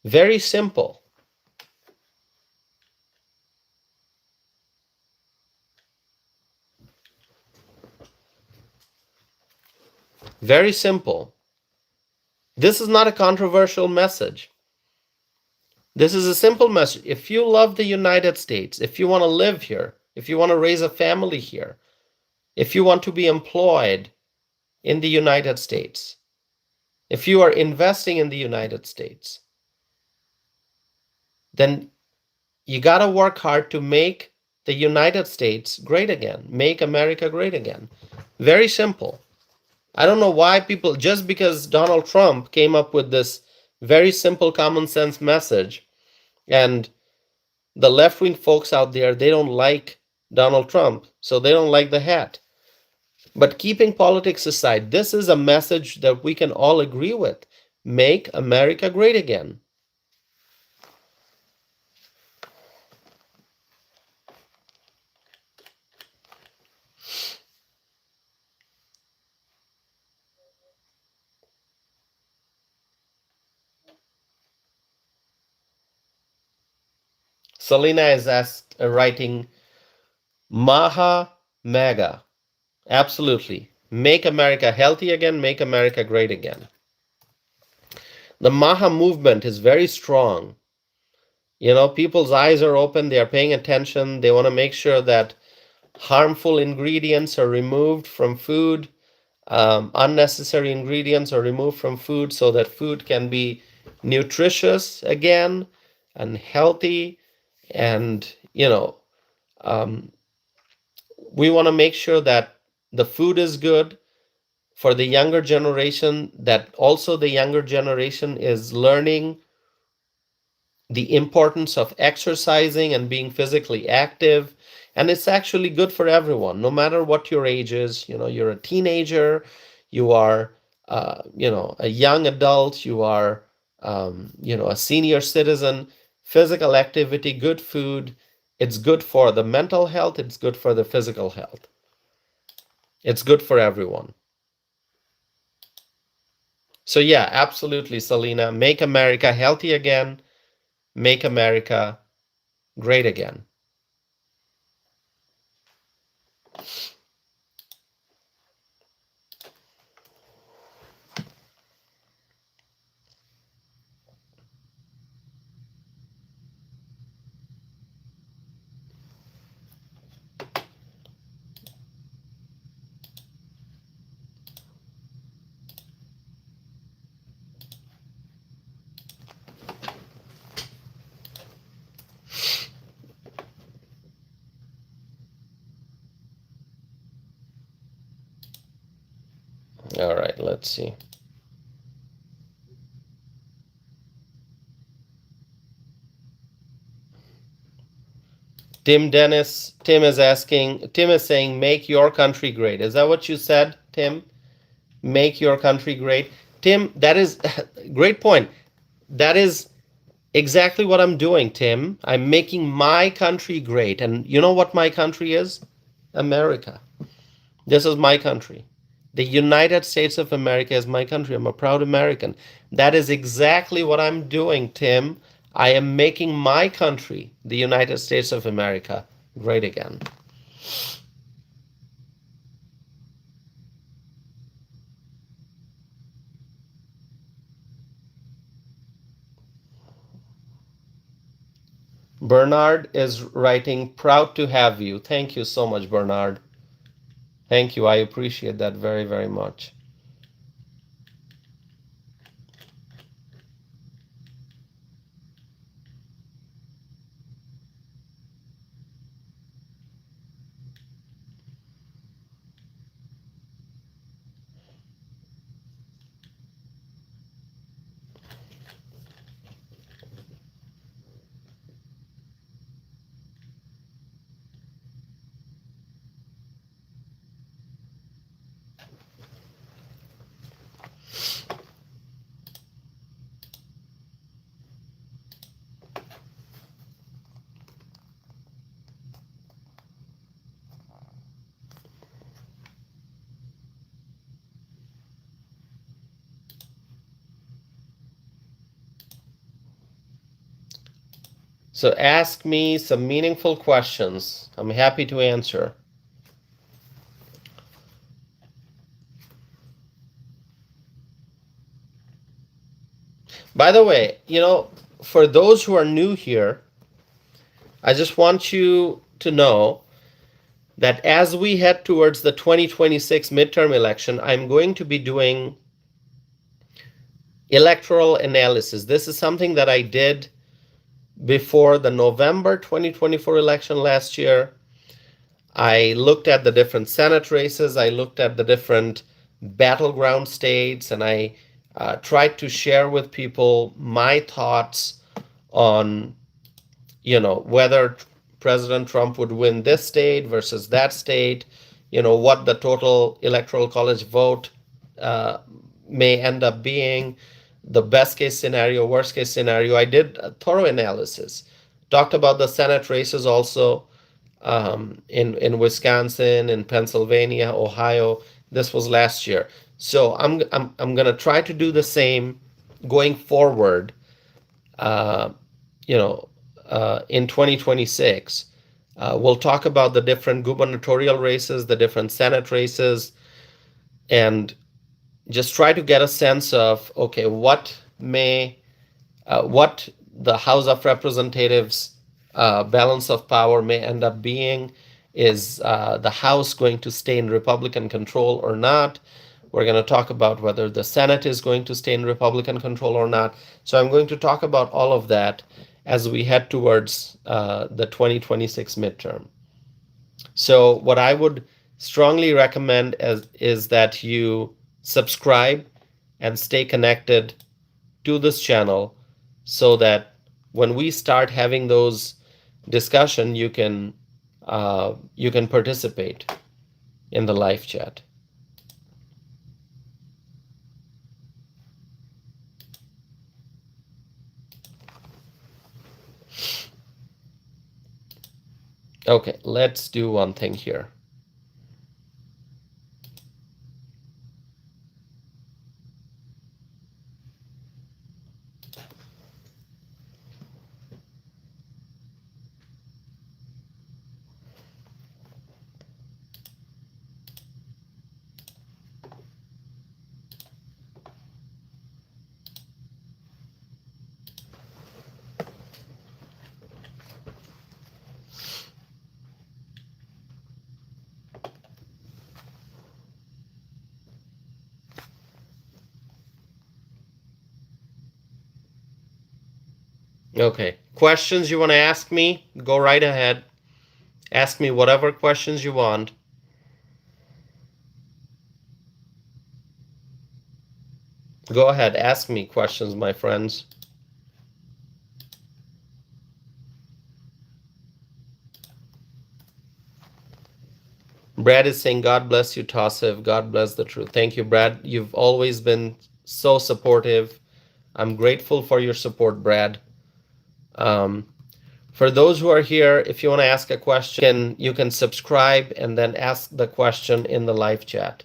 Very simple. Very simple. This is not a controversial message. This is a simple message. If you love the United States, if you want to live here, if you want to raise a family here, if you want to be employed in the United States, if you are investing in the United States, then you got to work hard to make the United States great again, make America great again. Very simple. I don't know why people, just because Donald Trump came up with this very simple common sense message, and the left-wing folks out there, they don't like Donald Trump, so they don't like the hat. But keeping politics aside, this is a message that we can all agree with. Make America great again. Selena is writing Maha Mega. Absolutely. Make America healthy again, make America great again. The Maha movement is very strong. People's eyes are open, they are paying attention, they want to make sure that harmful ingredients are removed from food, unnecessary ingredients are removed from food so that food can be nutritious again and healthy. And, we want to make sure that the food is good for the younger generation, that also the younger generation is learning the importance of exercising and being physically active. And it's actually good for everyone, no matter what your age is. You're a teenager, you are, a young adult, you are, a senior citizen. Physical activity, good food, it's good for the mental health, it's good for the physical health. It's good for everyone. So yeah, absolutely, Selena. Make America healthy again. Make America great again. All right, let's see. Tim is asking, Tim is saying, make your country great. Is that what you said, Tim? Make your country great. Tim, that is great point. That is exactly what I'm doing, Tim. I'm making my country great. And you know what my country is? America. This is my country. The United States of America is my country. I'm a proud American. That is exactly what I'm doing, Tim. I am making my country, the United States of America, great again. Bernard is writing, proud to have you. Thank you so much, Bernard. Thank you. I appreciate that very, very much. So ask me some meaningful questions. I'm happy to answer. By the way, for those who are new here, I just want you to know that as we head towards the 2026 midterm election, I'm going to be doing electoral analysis. This is something that I did before the November 2024 election last year. I looked at the different Senate races, I looked at the different battleground states, and I tried to share with people my thoughts on, whether President Trump would win this state versus that state, what the total electoral college vote uh, may end up being, the best case scenario, worst case scenario. I did a thorough analysis. Talked about the Senate races also, in Wisconsin, in Pennsylvania, Ohio. This was last year. So I'm gonna try to do the same going forward. Uh, you know, in 2026, we'll talk about the different gubernatorial races, the different Senate races, and just try to get a sense of, okay, what the House of Representatives balance of power may end up being. Is the House going to stay in Republican control or not? We're going to talk about whether the Senate is going to stay in Republican control or not. So I'm going to talk about all of that as we head towards the 2026 midterm. So what I would strongly recommend is that you subscribe and stay connected to this channel so that when we start having those discussion, you can participate in the live chat. Okay, let's do one thing here. Okay. Questions you want to ask me? Go right ahead. Ask me whatever questions you want. Go ahead. Ask me questions, my friends. Brad is saying, God bless you, Tassif. God bless the truth. Thank you, Brad. You've always been so supportive. I'm grateful for your support, Brad. For those who are here, if you want to ask a question, you can subscribe and then ask the question in the live chat.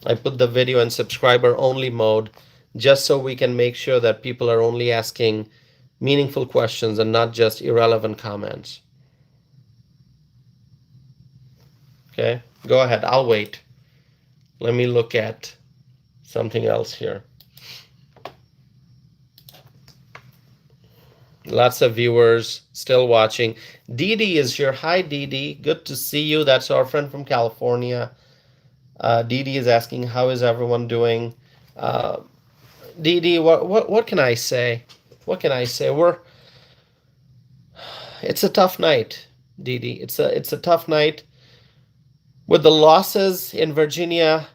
I put the video in subscriber only mode just so we can make sure that people are only asking meaningful questions and not just irrelevant comments. Okay, go ahead. I'll wait. Let me look at something else here. Lots of viewers still watching. Didi is here. Hi, Didi. Good to see you. That's our friend from California. Didi is asking, how is everyone doing? Didi, what can I say? What can I say? It's a tough night, Didi. It's a tough night with the losses in Virginia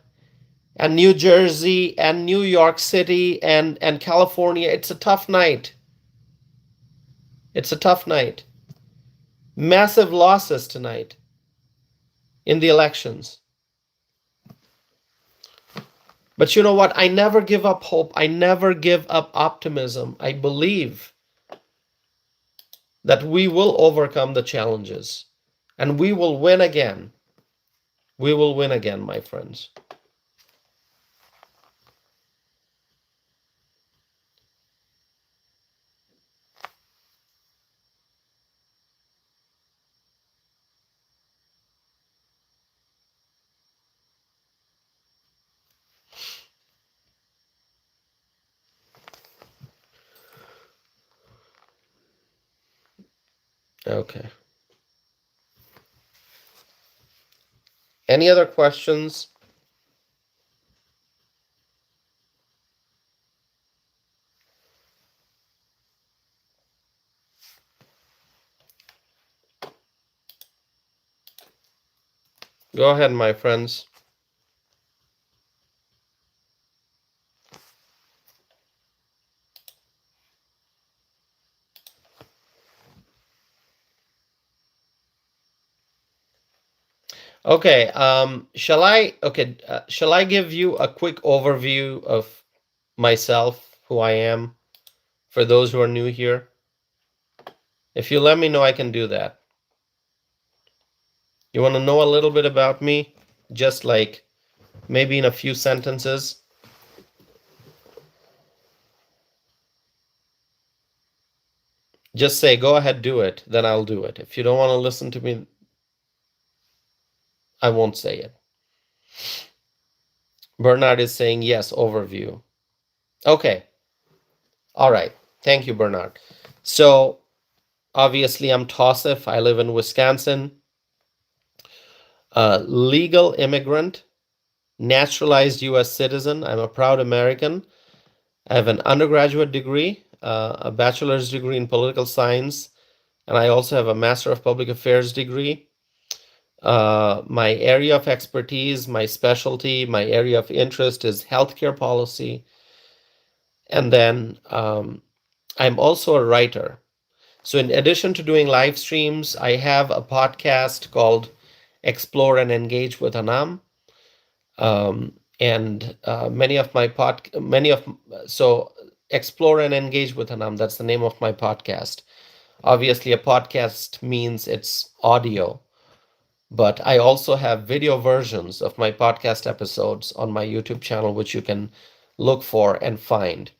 and New Jersey and New York City and California. It's a tough night. It's a tough night. Massive losses tonight in the elections. But you know what? I never give up hope. I never give up optimism. I believe that we will overcome the challenges and we will win again. We will win again, my friends. Okay. Any other questions? Go ahead, my friends. Okay, shall I give you a quick overview of myself, who I am, for those who are new here? If you let me know, I can do that. You want to know a little bit about me? Just like maybe in a few sentences? Just say, go ahead, do it, then I'll do it. If you don't want to listen to me, I won't say it. Bernard is saying, yes, overview. Okay. All right. Thank you, Bernard. So, obviously, I'm Tassif. I live in Wisconsin. Legal immigrant, naturalized U.S. citizen. I'm a proud American. I have an undergraduate degree, a bachelor's degree in political science, and I also have a Master of Public Affairs degree. My area of expertise, my specialty, my area of interest is healthcare policy. And then I'm also a writer. So, in addition to doing live streams, I have a podcast called Explore and Engage with Anam. And so Explore and Engage with Anam, that's the name of my podcast. Obviously, a podcast means it's audio, but I also have video versions of my podcast episodes on my YouTube channel, which you can look for and find.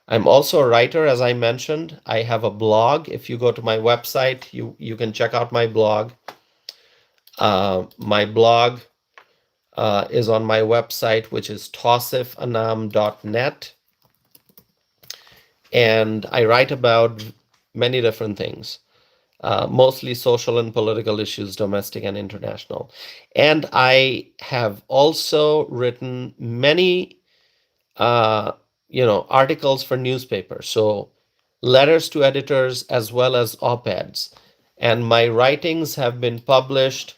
I'm also a writer, as I mentioned. I have a blog. If you go to my website, you can check out my blog. My blog is on my website, which is tausifanam.net. And I write about many different things, mostly social and political issues, domestic and international. And I have also written many articles for newspapers. So letters to editors as well as op-eds. And my writings have been published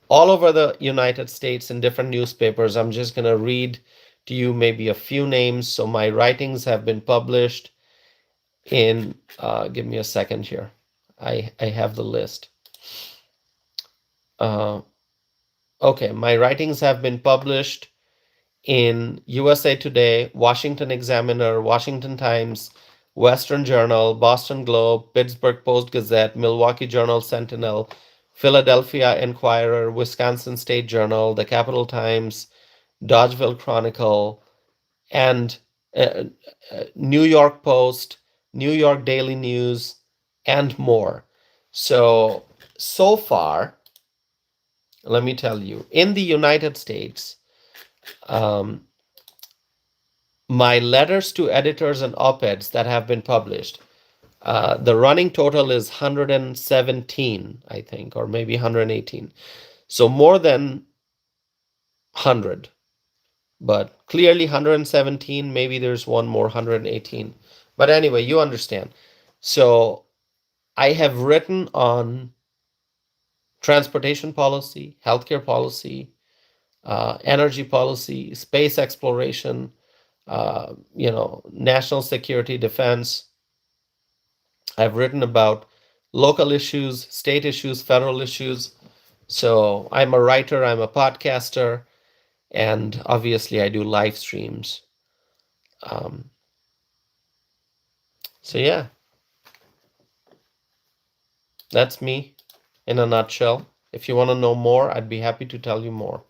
all over the United States in different newspapers. I'm just going to read to you maybe a few names. So my writings have been published in, give me a second here. I have the list. Okay, my writings have been published in USA Today, Washington Examiner, Washington Times, Western Journal, Boston Globe, Pittsburgh Post-Gazette, Milwaukee Journal-Sentinel, Philadelphia Inquirer, Wisconsin State Journal, the Capital Times, Dodgeville Chronicle, and New York Post, New York Daily News, and more. So far, let me tell you, in the United States, my letters to editors and op-eds that have been published, the running total is 117, I think, or maybe 118. So more than 100, but clearly 117, maybe there's one more, 118. But anyway, you understand. So I have written on transportation policy, healthcare policy, energy policy, space exploration, national security, defense. I've written about local issues, state issues, federal issues. So I'm a writer, I'm a podcaster, and obviously I do live streams. So yeah, that's me in a nutshell. If you want to know more, I'd be happy to tell you more.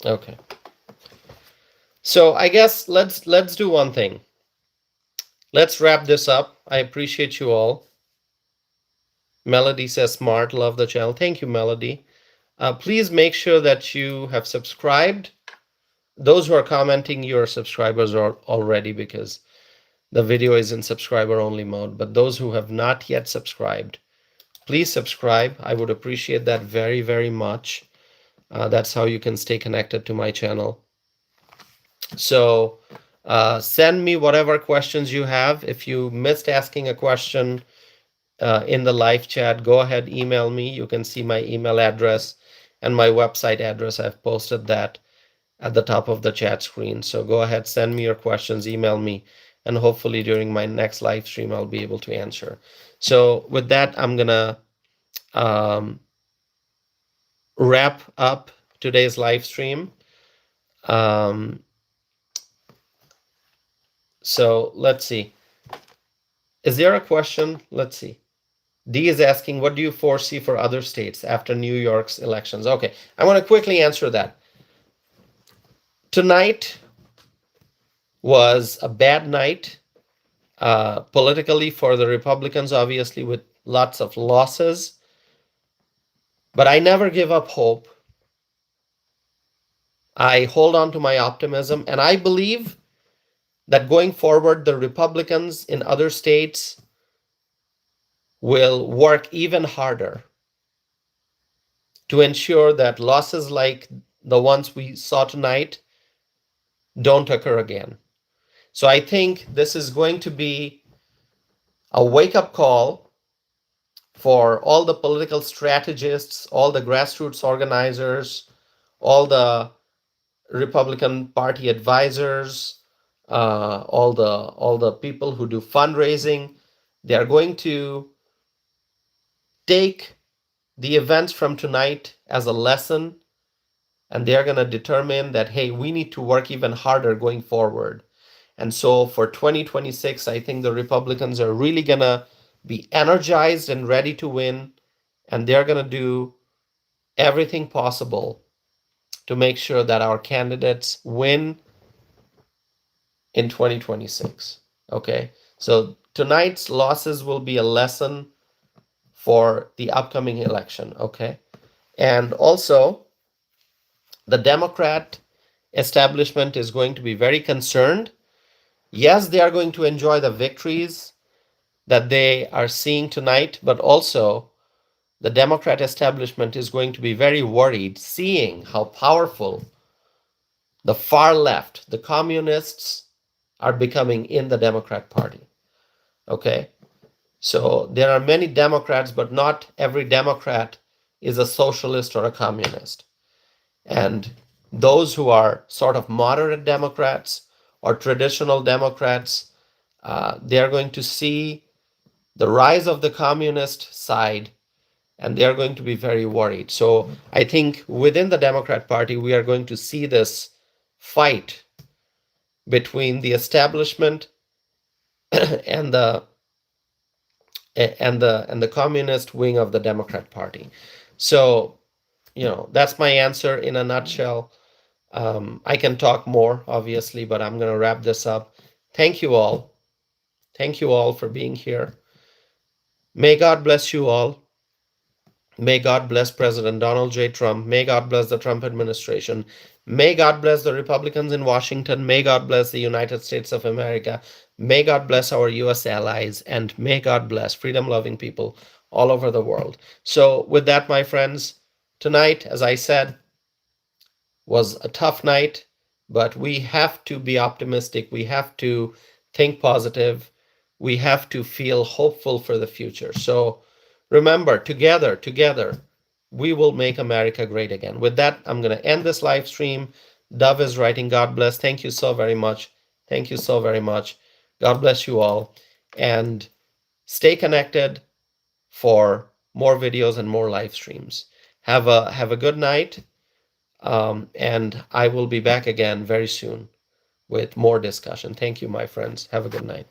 Okay. So I guess let's do one thing. Let's wrap this up. I appreciate you all. Melody says smart, love the channel. Thank you, Melody. Please make sure that you have subscribed. Those who are commenting, you're subscribers already because the video is in subscriber only mode. But those who have not yet subscribed, please subscribe. I would appreciate that very, very much. That's how you can stay connected to my channel. So send me whatever questions you have. If you missed asking a question in the live chat, go ahead, email me. You can see my email address and my website address. I've posted that at the top of the chat screen. So go ahead, send me your questions, email me, and hopefully during my next live stream, I'll be able to answer. So with that, I'm gonna wrap up today's live stream. So let's see. Is there a question? Let's see. D is asking, what do you foresee for other states after New York's elections? Okay, I want to quickly answer that. Tonight was a bad night politically for the Republicans, obviously, with lots of losses. But I never give up hope. I hold on to my optimism, and I believe that going forward, the Republicans in other states will work even harder to ensure that losses like the ones we saw tonight don't occur again. So I think this is going to be a wake-up call for all the political strategists, all the grassroots organizers, all the Republican Party advisors, all the people who do fundraising. They are going to take the events from tonight as a lesson, and they're going to determine that, hey, we need to work even harder going forward. And so for 2026, I think the Republicans are really going to be energized and ready to win, and they're going to do everything possible to make sure that our candidates win in 2026. Okay, so tonight's losses will be a lesson for the upcoming election. Okay, and also the Democrat establishment is going to be very concerned. Yes, they are going to enjoy the victories that they are seeing tonight, but also the Democrat establishment is going to be very worried seeing how powerful the far left, the communists, are becoming in the Democrat Party. Okay? So there are many Democrats, but not every Democrat is a socialist or a communist. And those who are sort of moderate Democrats or traditional Democrats, they are going to see the rise of the communist side, and they are going to be very worried. So I think within the Democrat Party, we are going to see this fight between the establishment and the communist wing of the Democrat Party. So, that's my answer in a nutshell. I can talk more, obviously, but I'm going to wrap this up. Thank you all. Thank you all for being here. May God bless you all. May God bless President Donald J. Trump. May God bless the Trump administration. May God bless the Republicans in Washington. May God bless the United States of America. May God bless our U.S. allies. And may God bless freedom-loving people all over the world. So with that, my friends, tonight, as I said, was a tough night, but we have to be optimistic. We have to think positive. We have to feel hopeful for the future. So remember, together, we will make America great again. With that, I'm going to end this live stream. Dove is writing, God bless. Thank you so very much. Thank you so very much. God bless you all. And stay connected for more videos and more live streams. Have a good night. And I will be back again very soon with more discussion. Thank you, my friends. Have a good night.